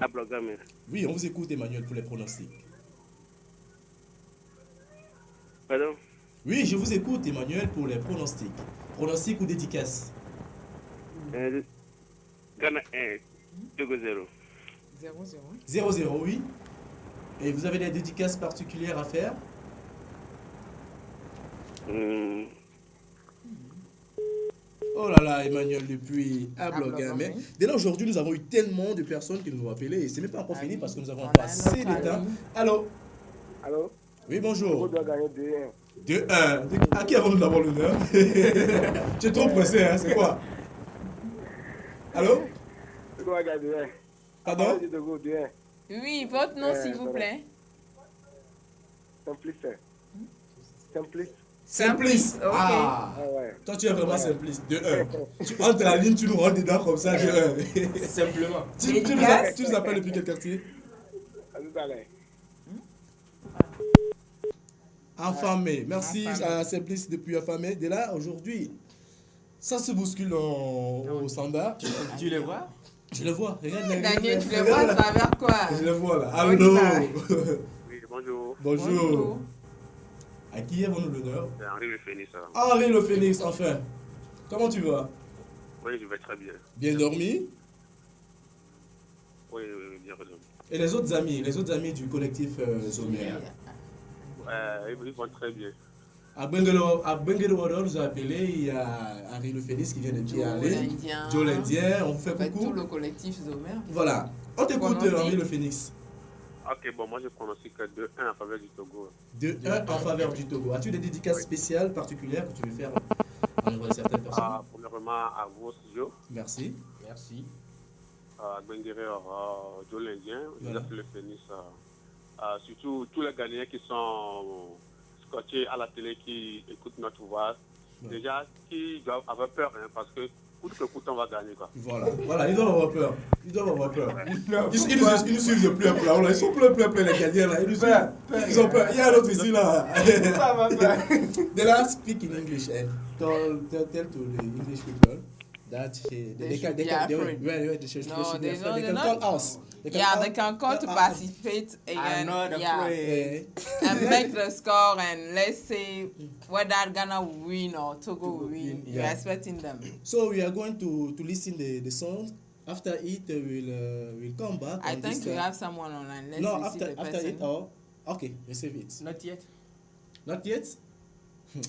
S6: À programme.
S4: Oui, on vous écoute Emmanuel pour les pronostics.
S6: Pardon?
S4: Oui, je vous écoute Emmanuel pour les pronostics. Pronostics ou dédicaces?
S6: Ghana 1, Togo 0.
S1: 0-0.
S4: 0-0, oui. Et vous avez des dédicaces particulières à faire? Oh là là, Emmanuel depuis Ablogamen. Mais
S1: Ablogamen.
S4: dès là, aujourd'hui, nous avons eu tellement de personnes qui nous ont appelés. Et ce n'est pas encore fini parce que nous avons
S1: On
S4: encore
S1: a un
S4: assez
S1: autre
S4: de temps.
S1: ami.
S4: Allô?
S7: Allô?
S4: Oui,
S7: Togo
S4: bonjour.
S7: doit gagner 2-1.
S4: 2-1. À qui avons-nous d'abord l'honneur? Tu es trop pressé, hein? C'est quoi? Allô?
S7: Togo va gagner 2-1.
S4: Pardon?
S7: Togo 2-1.
S1: Oui, votre nom, s'il vous
S7: voilà.
S1: plaît.
S7: Simplice. Simplice.
S4: Simplice.
S1: Ok.
S4: Ah,
S7: Ah ouais.
S4: toi, tu es vraiment simplice. 2-1. Tu entres à la ligne, tu nous rentres dedans comme ça, 2-1.
S5: Simplement.
S4: Tu nous appelles depuis quel quartier?
S7: À tout à l'heure.
S4: Enfamé. Merci
S1: Enfamé.
S4: à Simplice depuis Enfamé. De là, aujourd'hui, ça se bouscule au standard.
S5: Tu les vois?
S4: Je le vois. Regarde,
S1: Daniel, tu le vois à travers quoi?
S4: Je le vois là.
S1: On y
S4: Allô.
S1: va.
S6: Oui, bonjour.
S4: Bonjour. À qui avons-nous l'honneur?
S6: C'est Henri Le Phénix.
S4: Henri le Phénix, enfin. Comment tu vas?
S6: Oui, je vais très bien.
S4: Bien dormi?
S6: Oui, bien raison.
S4: Et les autres amis du collectif Zomer?
S6: Ils vont très bien.
S4: À Benguelo, nous a appelé, il y a Henri le Phénix qui vient de dire
S1: Joe l'Indien.
S4: Joe l'Indien, on vous fait
S1: En fait, tout
S4: coucou.
S1: le collectif Zomer.
S4: Voilà. On t'écoute,
S1: Pronostic.
S4: Henri le Phénix.
S6: Ok, bon, moi je pronostique 2-1 en faveur du Togo.
S4: 2-1 en faveur du Togo. As-tu des dédicaces spéciales, particulières que tu veux faire en envoyer certaines personnes?
S6: Premièrement, à vos studios,
S4: Merci.
S5: Merci.
S6: à Bengueré, Joe l'Indien,
S4: Voilà.
S6: Joseph Le Phénix, surtout tous les Ghanéens qui sont scotchés à la télé, qui écoutent notre voix.
S4: Ouais.
S6: Déjà, qui doivent avoir peur, hein, parce que coûte que coûte, on va gagner. Quoi.
S4: Voilà, ils doivent avoir peur. Ils nous suivent de plus en plus là. Ils sont plein, les Ghanéens là. Ils nous suivent. Ils ont peur. Il y a un autre ici là. They last speak in English and tell to the English people that they
S1: should
S4: can
S1: be afraid.
S4: they should
S1: No,
S4: be
S1: they
S4: afraid.
S1: don't-
S4: They
S1: they're
S4: can
S1: not-
S4: call us.
S1: They can call to participate
S5: I'm
S1: again.
S5: not
S1: Yeah.
S5: afraid.
S1: And make the score, and let's say whether Ghana will win or Togo will win. We're
S4: Yeah.
S1: expecting them.
S4: So we are going to listen the song. After it, we'll come back.
S1: I
S4: on
S1: think
S4: this,
S1: we have someone online. Let's
S4: no,
S1: receive the
S4: after
S1: person.
S4: it, oh, okay, receive it.
S5: Not yet.
S4: Not yet?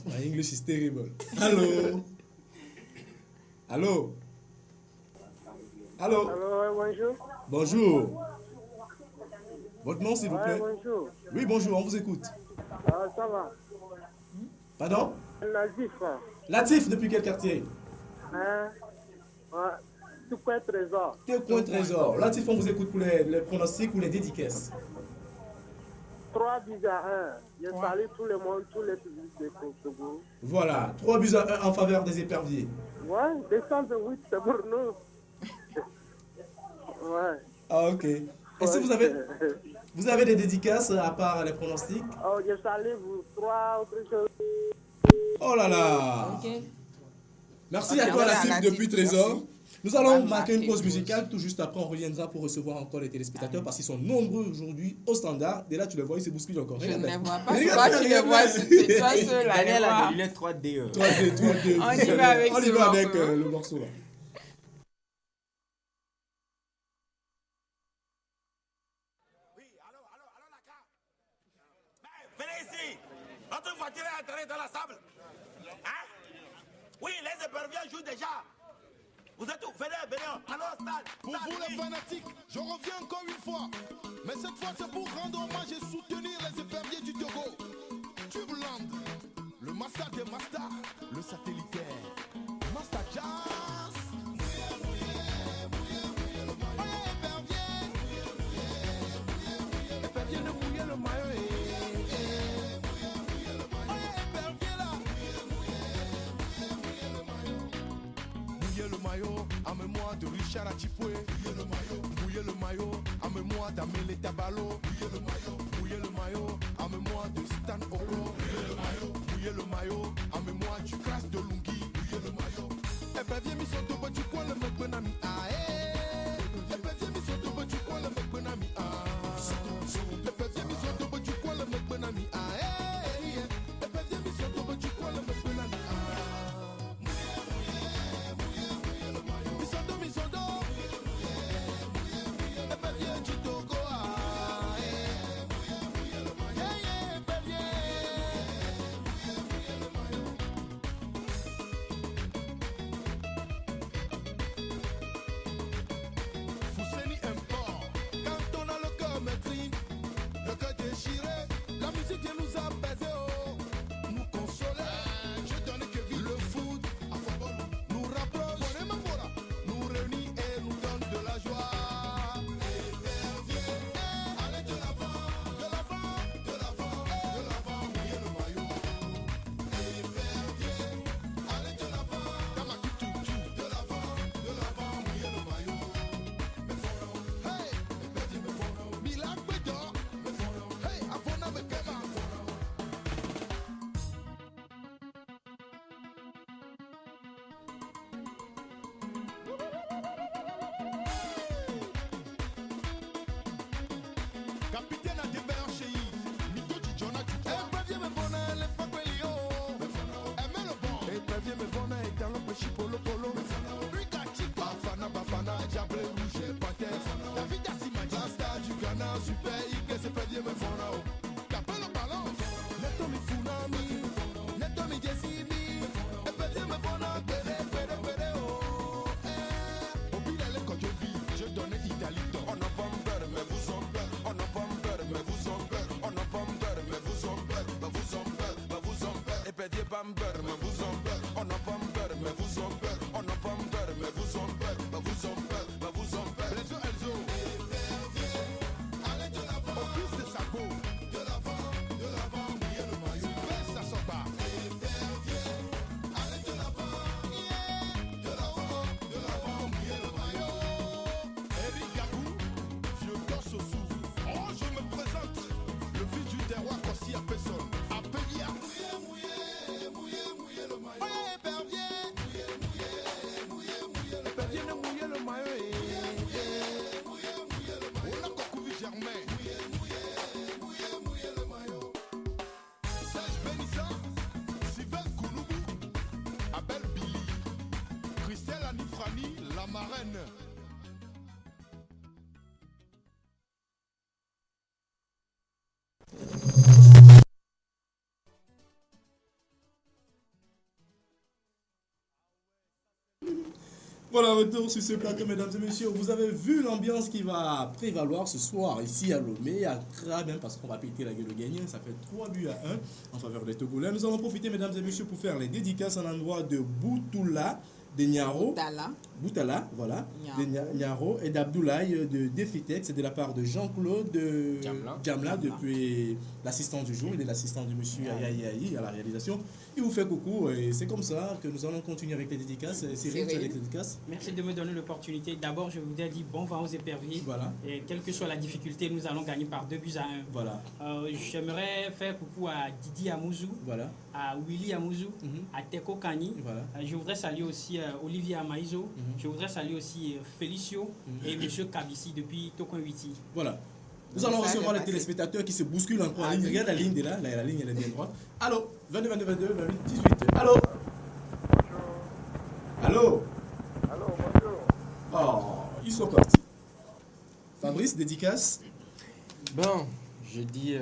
S4: My English is terrible. Hello. Hello. Hello.
S7: Allô, bonjour.
S4: Bonjour. Votre nom, s'il vous
S7: Ouais,
S4: plaît?
S7: bonjour.
S4: Oui, bonjour, on vous écoute.
S7: Ah, ça va.
S4: Pardon?
S7: Nazif, hein.
S4: Latif, depuis quel quartier?
S7: Hein? Ouais. Tout quoi trésor.
S4: Quel coin trésor? Latif, on vous écoute pour les pronostics ou les dédicaces.
S7: 3 buts à 1. Je salue tout le monde, tous les publics de Togo.
S4: Voilà, 3 buts à 1 en faveur des éperviers.
S7: Ouais, descendre 8, c'est pour nous. Ouais.
S4: Ah, ok. Est-ce que vous avez des dédicaces à part les pronostics?
S7: Oh, je salue vous 3 autres choses.
S4: Oh là là!
S1: Ok.
S4: Merci
S1: Ok,
S4: à toi,
S1: on va
S4: Latif,
S1: à
S4: depuis
S1: Latif,
S4: Trésor.
S1: merci.
S4: Nous
S1: On
S4: allons
S1: va
S4: marquer une
S1: marquer
S4: pause
S1: une
S4: musicale.
S1: pause.
S4: Tout juste après, on reviendra pour recevoir encore les téléspectateurs parce qu'ils sont nombreux aujourd'hui au standard. Et là, tu les vois, ils se bousculent encore.
S1: Je ne
S4: Regarde.
S1: les vois pas.
S4: Regarde,
S1: Toi, tu les
S4: regarde.
S1: vois. C'est toi seul là.
S5: Daniel
S1: les
S5: a
S1: voir.
S5: des lunettes 3D.
S4: Toi, deux.
S1: On y va avec
S4: On y
S1: ce
S4: va avec
S1: morceau.
S4: le morceau là.
S2: Venez ici. Notre voiture est entrée dans la sable. Hein? Oui, les éperviers jouent déjà. Vous êtes où? Venez, allons au stade.
S9: Pour
S2: Stade,
S9: vous les
S2: oui.
S9: fanatiques, je reviens encore une fois. Mais cette fois c'est pour rendre hommage et soutenir les éperviers du Togo. Tubeland, le master des masters, le satellitaire, Master Jazz. Épervier de mouiller le maillot. Épervier là. Mouiller le maillot, en mémoire de Richard Achipoué. Mouiller le maillot, en mémoire d'Amélie Tabalo. Mouiller le maillot, en mémoire de Stan Oko. Mouiller le maillot, en mémoire du Crash de Lungi. Épervier mi soto ba du coin le mec benami ae. Épervier mi soto ba du coin le mec benami ae. Épervier mi soto ba du coin le mec benami ae. Épervier mi soto ba du coin le mec benami ae. Mi soto. Épervier du Togo ae. Yeah, yeah, épervier. Capitaine à Deberchi, Mito Tijona Tijona. Et préviens me fona, les fakwelio. Aimez le bon. Et préviens me fona, et dans le péchi polo polo. Rika Chico, Bafana, Diable Rouge, Panthère. David Assima, Jasta du Ghana, Super Ike, c'est préviens me fona. Capel le ballon. Neto mi Funami, Neto mi Jessimi. Et préviens me fona, Pere, oh. Au pile, elle est quand je vis, je donne Italie. On n'a pas peur, mais vous en peur. On n'a pas peur, mais vous en peur. On n'a pas peur, mais vous en peur. Mais vous en peur, mais vous en peur. Et pédiez pas peur, mais vous en peur. On n'a pas peur, mais vous en peur. On n'a pas peur, mais vous en peur. Mais vous en peur, mais vous en peur. Les yeux, elles ont. Allez de l'avant. Au plus de sa peau. De l'avant, mouillez le maillot. Baisse sa sopa. Allez de l'avant. De l'avant, mouillez le maillot. Eric Gabou, vieux gosse au sous. Oh, je me présente, le fils du terroir Kossi à personne. À Pélia. Mouillez le maillot. Ouais, Pervier. Pervier ne mouillez le maillot. On a Kokovi Germain. Mouillez le maillot. Serge Benissa, Sylvain Kouloubou, Abel Billy, Christelle Anifrani, la marraine.
S4: Voilà, retour sur ce plateau, mesdames et messieurs. Vous avez vu l'ambiance qui va prévaloir ce soir ici à Lomé, à Accra, même parce qu'on va péter la gueule au gagnant. Ça fait 3-1 en faveur des Togolais. Nous allons profiter, mesdames et messieurs, pour faire les dédicaces en endroit de Boutoula, de Niaro, Boutala, voilà, de Niaro et d'Abdoulaye de Defitex. C'est de la part de Jean-Claude Djamla depuis l'assistant du jour. Il est l'assistant du monsieur Ayayi à la réalisation. Il vous fait coucou et c'est comme ça que nous allons continuer avec les dédicaces. Cyril, tu as les dédicaces?
S3: Merci de me donner l'opportunité. D'abord, je voudrais dire bon vent aux éperviers.
S4: Voilà.
S3: Et quelle que soit la difficulté, nous allons gagner par 2-1.
S4: Voilà.
S3: J'aimerais faire coucou à Didi Amouzou,
S4: voilà,
S3: à Willy Amouzou, à Teko Kani.
S4: Voilà.
S3: Je voudrais saluer aussi Olivier Amaïzo. Je voudrais saluer aussi Félicio et M. Kabissi depuis Tokoinwiti.
S4: Voilà. Nous allons recevoir les téléspectateurs qui se bousculent encore en ligne. Regarde la ligne de là, la ligne elle est bien droite. Allô, 22, 22, 22, 28, 18. Allô. Allô.
S7: Allô, bonjour.
S4: Oh, ils sont partis. Fabrice, dédicace.
S5: Bon, je dis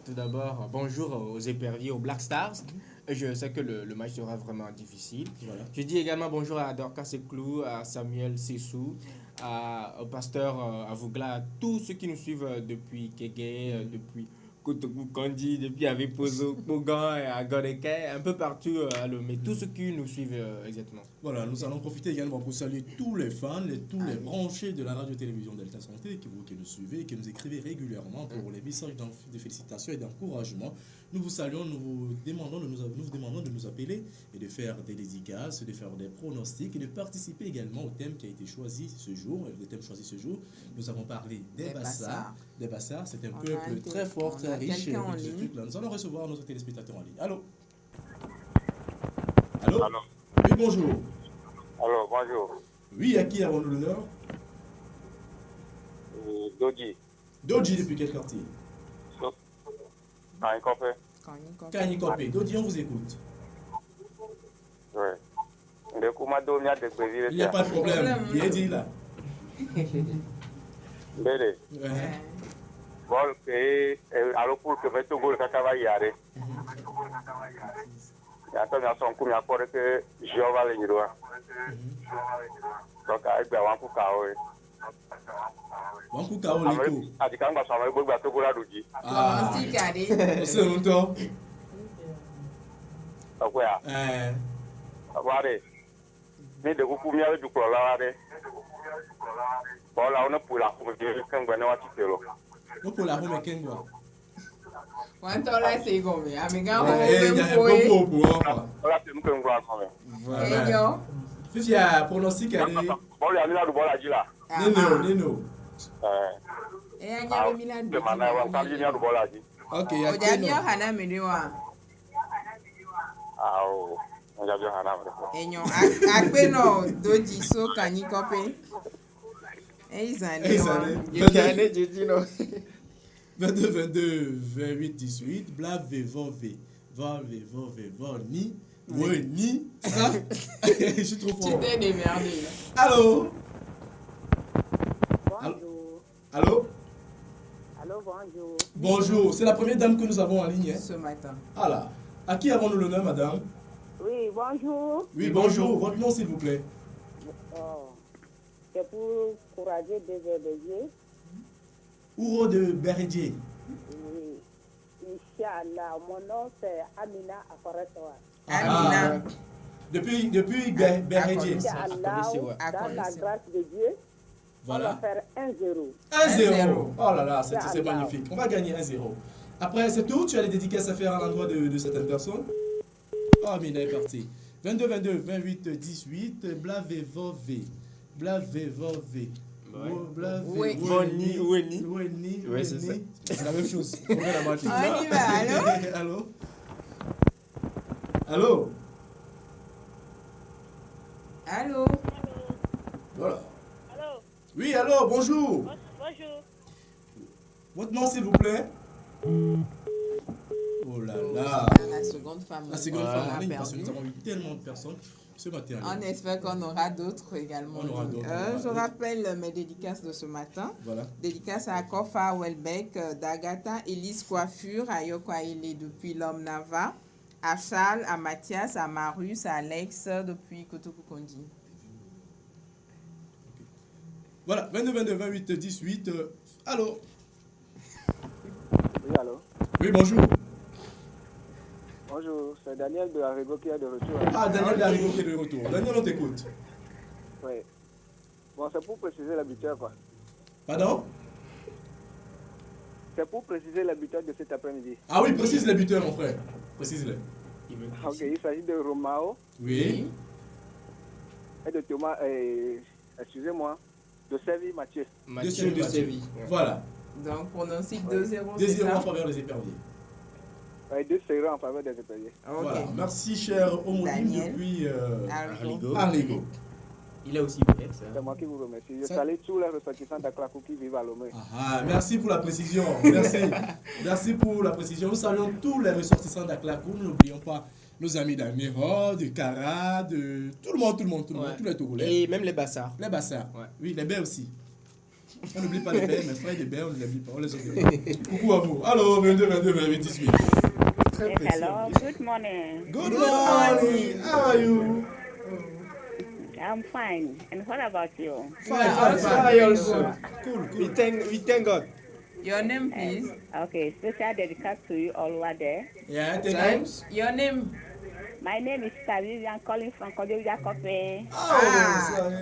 S5: tout d'abord bonjour aux éperviers, aux Black Stars. Je sais que le match sera vraiment difficile. Voilà. Je dis également bonjour à Dorcas Seklou, à Samuel Sessou, au pasteur Avougla, à tous ceux qui nous suivent depuis Kégué, depuis Kotokou Kandi, depuis Avepozo, Pogan et à Godeke, un peu partout à Lomé, tous ceux qui nous suivent exactement.
S4: Voilà, nous allons profiter également pour saluer tous les fans, tous les branchés de la radio-télévision Delta Santé qui nous suivez, qui nous écrivez régulièrement pour les messages de félicitations et d'encouragement. Nous vous saluons, nous vous demandons de nous appeler et de faire des dédicaces, de faire des pronostics et de participer également au thème qui a été choisi ce jour. Le thème choisi ce jour, nous avons parlé des Bassars. Des Bassars, c'est un peuple très fort, très riche. Nous allons recevoir nos téléspectateurs en ligne. Allô? Allô?
S6: Allô?
S4: Oui, bonjour.
S6: Alors, bonjour.
S4: Oui, à qui avons-nous l'honneur?
S6: Doji.
S4: Doji depuis quel quartier? Kani Kopé. Doji, on vous écoute.
S6: Ouais.
S4: Il n'y a pas de problème. Il est dit là.
S6: Bele. Bon, alors pour que votre goal Kakavayare. Antonio son comme ya kore que Jova le nyirwa. Donc ai gba wan ku ka o.
S4: Wan ku ka o le ko.
S6: Ati kan gba so àwọn gbogbo to gola doji.
S1: Ah, si kade.
S4: O se un to.
S6: Ọkọ ya. Aware. Ni de ku mi awe dukọ la ware. Bola ona pula ku de kan gba na wati telo.
S4: No pula ho me kengwa.
S1: Quanto sei come? Amiga,
S4: Fifi a pronostic ali.
S6: Bola Milano bola jila.
S4: Nino.
S1: Anya Milano.
S6: De mana wa kali ni bola ji.
S4: Okay, ya.
S1: Ojabio hana miliwa.
S6: Ao, ojabio hana.
S1: Enyo akpe no Doji so Kani Kopé. Eizane.
S5: Yekane jiji no.
S4: 22, 22, 28, 18. Blav, vove, ni. Ouais, ni. Ça. Je suis trop fort.
S1: Tu t'es démerdé.
S4: Allô?
S7: Bonjour.
S4: Allô?
S7: Allô, bonjour.
S4: Bonjour. C'est la première dame que nous avons en ligne. Hein?
S1: Ce matin.
S4: Ah là. À qui avons-nous l'honneur, madame?
S7: Oui, bonjour.
S4: Oui, bonjour. Votre nom, s'il vous plaît.
S7: Oh, c'est pour courager des Bédier.
S4: Ouro de Berdier.
S7: Oui. Inch'Allah, mon nom c'est Amina Afaretoa.
S1: Amina.
S4: Depuis Berdier.
S7: Inch'Allah, dans la grâce de Dieu,
S4: Voilà.
S7: on va faire 1-0.
S4: 1-0. Oh là là, c'est
S7: Inch'Allah.
S4: magnifique. On va gagner 1-0. Après, c'est tout. Tu as les dédicaces à faire à l'endroit de certaines personnes. Oh, Amina est partie. 22, 22, 28, 18. Blavevove. Blavevove.
S1: Oui.
S5: Weni.
S4: Oui,
S5: c'est ça.
S4: C'est la même chose. On va la moitié.
S1: On y va,
S4: Allô? Allô?
S1: Allô?
S4: Voilà.
S10: Allô?
S4: Oui, allô, bonjour.
S10: Bonjour.
S4: Votre nom, s'il vous plaît? Oh là là.
S1: La seconde femme.
S4: La seconde
S1: on
S4: femme en
S1: a
S4: ligne, parce que
S1: perdu.
S4: nous avons eu tellement de personnes ce matin.
S1: On espère qu'on aura d'autres également.
S4: On aura d'autres, on aura
S1: Je
S4: d'autres.
S1: rappelle mes dédicaces de ce matin.
S4: Voilà.
S1: Dédicace à Kofa Welbeck, d'Agatha, Elise Coiffure, à Yoko Aile depuis l'Homme Nava, à Charles, à Mathias, à Marus, à Alex depuis Kotoku Kondi.
S4: Voilà, 22, 22, 28, 18. Allô?
S7: Oui, allô?
S4: Oui, bonjour.
S7: Bonjour, c'est Daniel de Arrigo qui est de retour.
S4: Ah, Daniel Darigo qui est de retour. Daniel, on t'écoute.
S7: Oui. Bon, c'est pour préciser l'habitat, quoi.
S4: Pardon?
S7: C'est pour préciser l'habitat de cet après-midi.
S4: Ah oui, précise les buteurs, mon frère. Précise-les.
S7: Ok, il s'agit de Romao
S4: Oui.
S7: et de Thomas, excusez-moi, de Servi Mathieu.
S5: Mathieu de Séville.
S4: Voilà.
S1: Donc, pronostic 2-0,
S4: 2
S1: c'est
S4: 0 en
S1: ça?
S4: faveur des éperviers.
S7: Et 2-0 en faveur des éperviers.
S1: Ok.
S4: Voilà. Merci, cher Omodine,
S1: Daniel.
S4: depuis
S1: Arrigo.
S4: Arligo.
S5: Il est aussi bête, ça.
S7: C'est moi qui vous remercie. Je
S4: Ça-
S7: salue tous les ressortissants d'Aklakou qui vivent à Lomé.
S4: Ah, merci pour la précision. Merci. Merci pour la précision. Nous saluons tous les ressortissants d'Aklakou. Nous n'oublions pas nos amis d'Amiro, de Kara, de tout le monde,
S5: Ouais.
S4: tous les Togolais.
S5: Et même les bassards.
S4: Les bassins.
S5: Ouais.
S4: Oui, les baies aussi. On n'oublie pas les baies, mes frères des baies, on ne les oublie pas. On les oublie. Coucou à vous. Allô, 22, 22, 28, 18. Très précis.
S10: Hello, good morning.
S4: Good morning. How are you?
S10: I'm fine. And what about you?
S5: I also.
S4: Cool,
S5: We thank God.
S1: Your name, please.
S10: Okay, special dedicated to you all over there.
S4: Yeah, thank you.
S5: Times.
S1: Your name.
S10: My name is Tavi. I'm calling from Kodoja Coffee.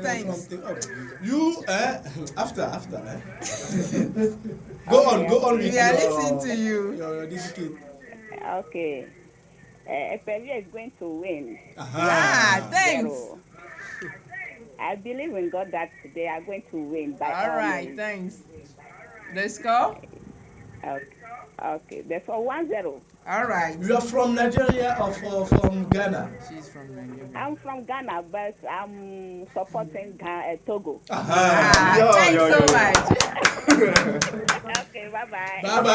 S1: Thanks.
S4: You, after, go on with
S1: We are
S4: your,
S1: listening to you.
S4: your dedicate.
S10: Okay. Epelia is going to win.
S1: Ah, thanks.
S10: 0. I believe in God that they are going to win by
S1: All right,
S10: means.
S1: thanks. The score?
S10: Okay. Therefore, 1-0.
S1: All right.
S4: You are from Nigeria or from Ghana?
S1: She's from Nigeria.
S10: I'm from Ghana, but I'm supporting Togo.
S1: Thanks so much.
S10: Okay, bye-bye.
S4: Bye. Have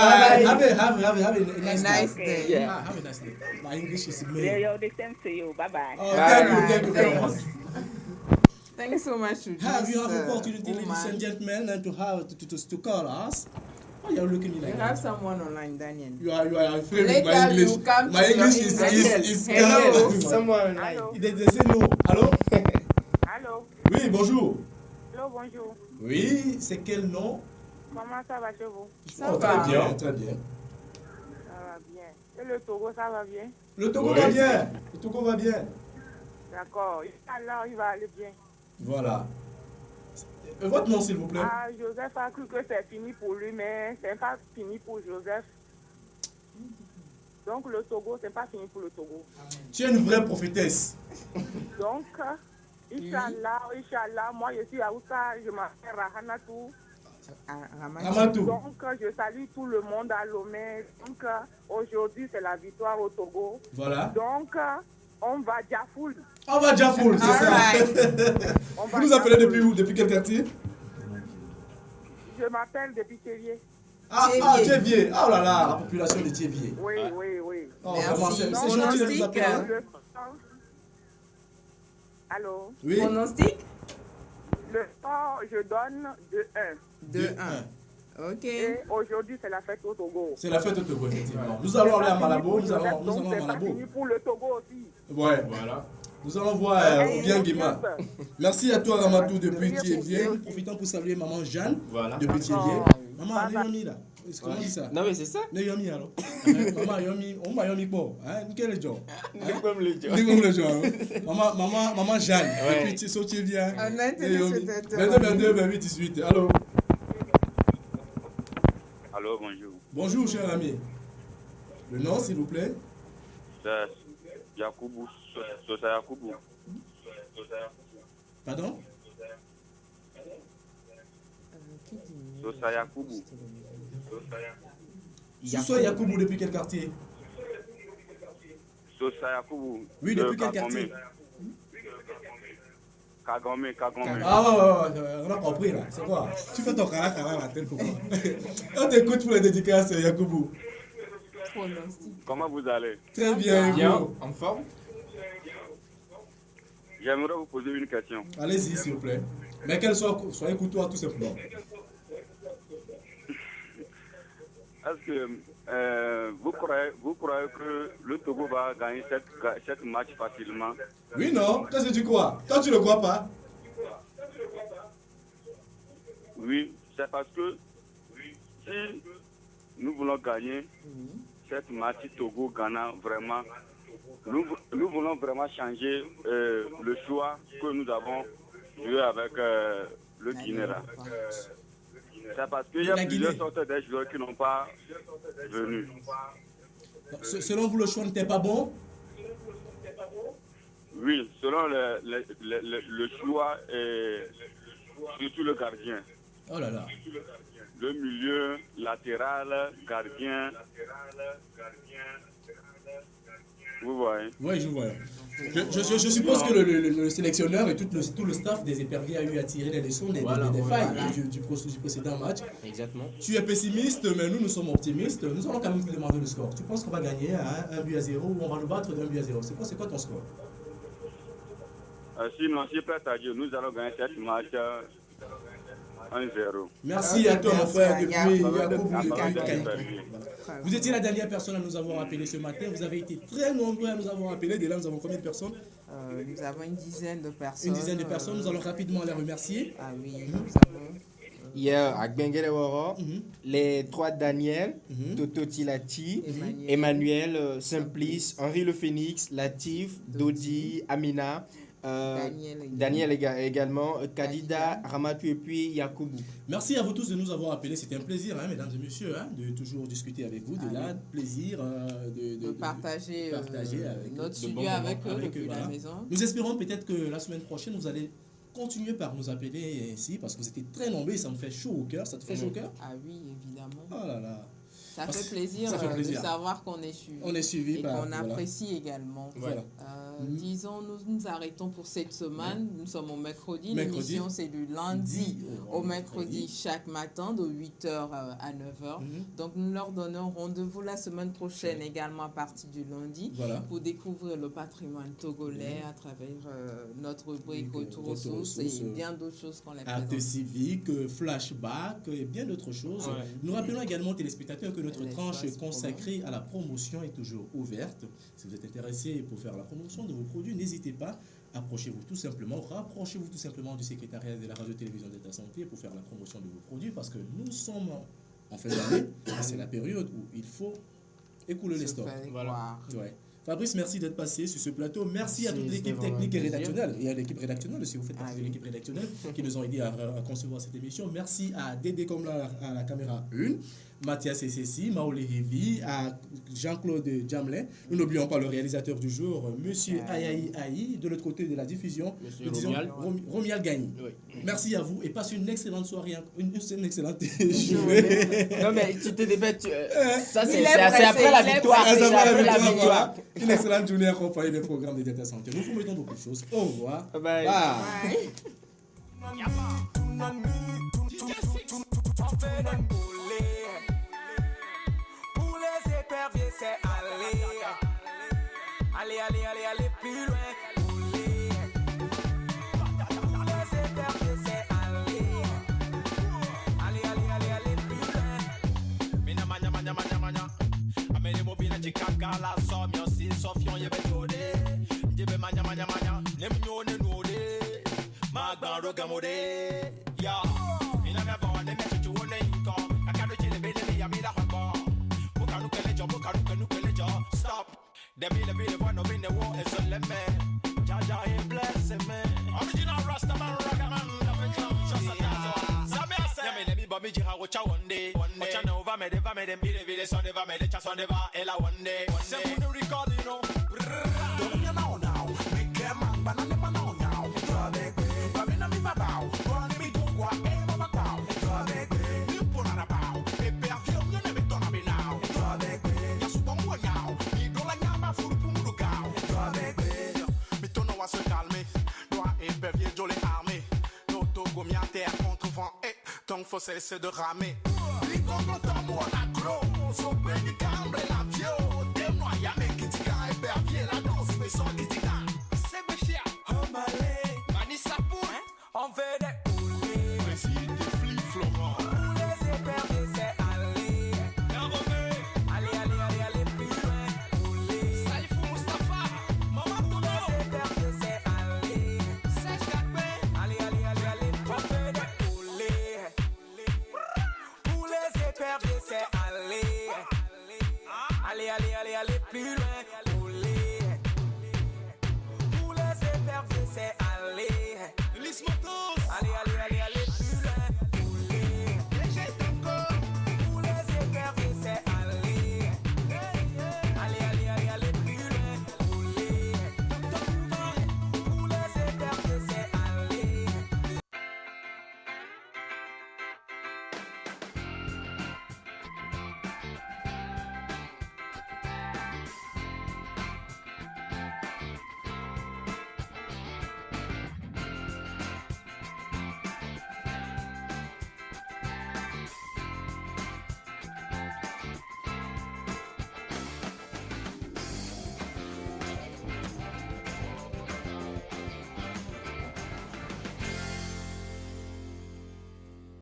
S4: a nice,
S1: Nice
S4: day.
S1: day.
S4: Have a nice day. My English is
S10: Yeah,
S4: made.
S10: you're the same to you. Bye-bye.
S4: Oh, thank you very much.
S1: Thanks so much to
S4: Have you
S1: this,
S4: have opportunity, ladies
S1: woman.
S4: and gentlemen, and to call us? Oh, you're looking at me
S1: We
S4: like
S1: have
S4: that.
S1: someone online, Daniel.
S4: You are afraid with
S1: Later
S4: my
S1: you
S4: English.
S1: come
S4: My
S1: to your
S4: English is
S1: Hello.
S5: Someone like.
S10: Hello.
S4: They say no. Allô?
S10: Allô.
S4: Oui, bonjour.
S10: Hello, bonjour.
S4: Oui, c'est quel nom?
S10: Comment ça va chez vous?
S1: Ça
S4: Oh,
S1: va.
S4: très bien, très bien.
S10: Ça va bien. Et le Togo, ça va bien?
S4: Le Togo
S5: Oui.
S4: va bien. Le Togo va bien.
S10: D'accord. Inch'Allah, il va aller bien.
S4: Voilà. Votre nom, s'il vous plaît.
S10: Ah, Joseph a cru que c'est fini pour lui, mais c'est pas fini pour Joseph. Donc le Togo, c'est pas fini pour le Togo.
S4: Tu es une vraie prophétesse.
S10: Donc, Inch'Allah, moi je suis à Oussa, je m'appelle Rahanatou.
S4: Amatou.
S10: Donc, je salue tout le monde à Lomé. Donc, aujourd'hui, c'est la victoire au Togo.
S4: Voilà.
S10: Donc, on va Diafoul.
S4: On va Diafoul, c'est ça.
S10: On va
S4: Vous nous appelez
S10: Diafoul.
S4: depuis où? Depuis quel quartier?
S10: Je m'appelle depuis Thélier.
S4: Thiévier. Oh là là, la population de Thiévier.
S7: Oui.
S4: Oh,
S1: Merci.
S4: vraiment, c'est
S1: Non,
S4: gentil de
S1: pronostic,
S4: nous appeler. Hein?
S7: Allô?
S4: Oui.
S1: Pronostic?
S7: Le sport, je donne 2-1.
S1: 2-1. Ok.
S7: Et aujourd'hui, c'est la fête au Togo.
S4: C'est la fête au Togo, effectivement. Nous allons aller à Malabo. Nous allons à
S7: C'est pas
S4: Malabo.
S7: fini pour le Togo aussi.
S4: Ouais, voilà. Nous allons voir bien Guima. Merci à toi, Ramadou, depuis Thiévier. Nous profitons pour saluer maman Jeanne, depuis Thiévier. Maman, Yomi là. Comment on dit ça?
S5: Non, mais c'est ça.
S4: Yomi alors. Maman, Yomi, on m'a Yomi quoi? Quel est le genre?
S5: Comme le genre.
S4: Maman Jeanne, depuis Thiévier.
S1: On a été
S4: 22, 28, 18. Allô?
S6: Allô, bonjour.
S4: Bonjour, cher ami. Le nom, s'il vous plaît?
S6: C'est Yakoubou. Sosa Yakoubou.
S4: Pardon?
S6: Sosa Yakoubou.
S4: Sosa Yakoubou, depuis quel quartier?
S6: Sosa Yakoubou.
S4: Oui, depuis quel quartier?
S6: Kagome.
S4: Ah ouais, on a compris là. C'est quoi? Tu fais ton cara à la tête pourquoi? On t'écoute pour les dédicaces, Yakoubou.
S6: Comment vous allez?
S4: Très bien,
S5: Bien, en forme.
S6: J'aimerais vous poser une question.
S4: Allez-y, s'il vous plaît. Mais qu'elle soit, soyez courtois tout simplement.
S6: Est-ce que vous croyez que le Togo va gagner cette match facilement?
S4: Oui, non? Qu'est-ce que tu crois? Toi, tu ne le crois pas?
S6: Oui, c'est parce que si nous voulons gagner cette match Togo-Ghana, vraiment, nous voulons vraiment changer le choix que nous avons joué avec le Guinée. C'est parce qu'il y a plusieurs sortes de joueurs qui n'ont pas venu.
S4: Selon vous, le choix n'était pas bon?
S6: Oui, selon le choix et surtout le gardien.
S4: Oh là là.
S6: Le milieu, latéral, gardien. Vous voyez?
S4: Oui, je vois. Je suppose que le sélectionneur et tout le staff des éperviers a eu à tirer les leçons des failles du précédent match.
S5: Exactement.
S4: Tu es pessimiste, mais nous sommes optimistes. Nous allons quand même te demander le score. Tu penses qu'on va gagner à 1-0 ou on va nous battre d'1-0? C'est quoi ton score?
S6: Sinon, si prêt à Dieu, nous allons gagner cette match 1-0.
S4: Merci à toi, mon frère, depuis Yakoubou. Vous étiez la dernière personne à nous avoir appelé ce matin. Vous avez été très nombreux à nous avoir appelé. Dès là, nous avons combien de personnes?
S1: Nous avons une dizaine de personnes.
S4: Une dizaine de personnes. Nous allons rapidement les remercier.
S1: Ah oui, nous avons...
S5: Hier, à Gbenguele-Woro, les trois Daniel, Toto Tilati, Emmanuel, Simplice, Henri Le Phénix, Latif, Dodi, Amina, Daniel également, Kadida, Ramatou et puis Yakoubou.
S4: Merci à vous tous de nous avoir appelés. C'était un plaisir, mesdames et messieurs, de toujours discuter avec vous. Plaisir de
S1: partager
S4: avec
S1: notre studio avec eux depuis la maison.
S4: Nous espérons peut-être que la semaine prochaine, vous allez continuer par nous appeler ainsi parce que vous étiez très nombreux et ça me fait chaud au cœur. Ça te fait chaud au cœur?
S1: Ah oui, évidemment.
S4: Oh là là.
S1: Ça fait plaisir de savoir qu'on est suivi.
S4: On est suivi
S1: et qu'on apprécie également.
S4: Voilà.
S1: Disons, nous arrêtons pour cette semaine. Nous sommes au mercredi. L'émission, c'est du lundi au mercredi chaque matin de 8h à 9h. Donc, nous leur donnons rendez-vous la semaine prochaine également à partir du lundi pour découvrir le patrimoine togolais à travers notre rubrique Retour aux sources et bien d'autres choses qu'on les présente.
S4: Art civique, flashback et bien d'autres choses. Nous rappelons également aux téléspectateurs que notre tranche consacrée à la promotion est toujours ouverte. Si vous êtes intéressé pour faire la promotion de vos produits, n'hésitez pas, rapprochez-vous tout simplement du secrétariat de la radio-télévision d'État Santé pour faire la promotion de vos produits parce que nous sommes en fin d'année, c'est la période où il faut écouler les stocks.
S1: Voilà.
S4: Ouais. Fabrice, merci d'être passé sur ce plateau. Merci à toute l'équipe technique et rédactionnelle. Il y a l'équipe rédactionnelle aussi, vous faites partie de l'équipe rédactionnelle qui nous ont aidés à concevoir cette émission. Merci à Dédé Komla à la caméra 1, Mathias Essessi, Maoli Rivi, à Jean-Claude Jamlin. Nous n'oublions pas le réalisateur du jour, Monsieur Ayaï Aï, de l'autre côté de la diffusion, Romial Gagny. Oui. Merci à vous et passez une excellente soirée, une excellente journée.
S5: Non mais tu te débêtes, ça c'est après la victoire. C'est après la victoire.
S4: Une excellente journée accompagnée des programmes de Détat Santé. Nous vous mettons beaucoup de choses. Au revoir.
S5: Bye.
S4: Bye.
S2: Bye. Allez, allez, allez, allez plus loin. Rouler. Laissez faire, c'est aller. Allez, allez, allez, allez plus loin. Mina manya, manya, manya, manya. Amene mobina chikaka la som yo si sofion yebe tode. Yebe manya, manya, manya. Nem nyone node. Magban rogamode. Ya. Mina me bon, ne me chuchu one inko. Akado chile bele me ya bila hako. Muka nukele jo. Stop. Them in the one of in the war is a lemon. Jaja he bless me. Original Rastaman Ragaman. Let me bomb me wacha one day. Wacha no va me dem vide son de va me de chason de va ela one day. Se pone record you know. Don't you know now? Me keman banana banana now. Trabe kwe. Ba me na mi babao. Run me do kwa e mama kwao. Trabe kwe. You put on a bow. E pe afio you never done me now. Trabe kwe. Ya su bongo now. Mi do la nyama furu pumudo gao. Trabe kwe. Mi tono wa se calmer. Doit et pervier jolé armé. No togo mi à terre contre vent et donc faut cesser de ramer. Rigongo tomo na gros. So baby cambre la vio. Dem no ya me kitika e pervier la danse me so kitika. C'est me fier. Malé. Mani sapou. On fait des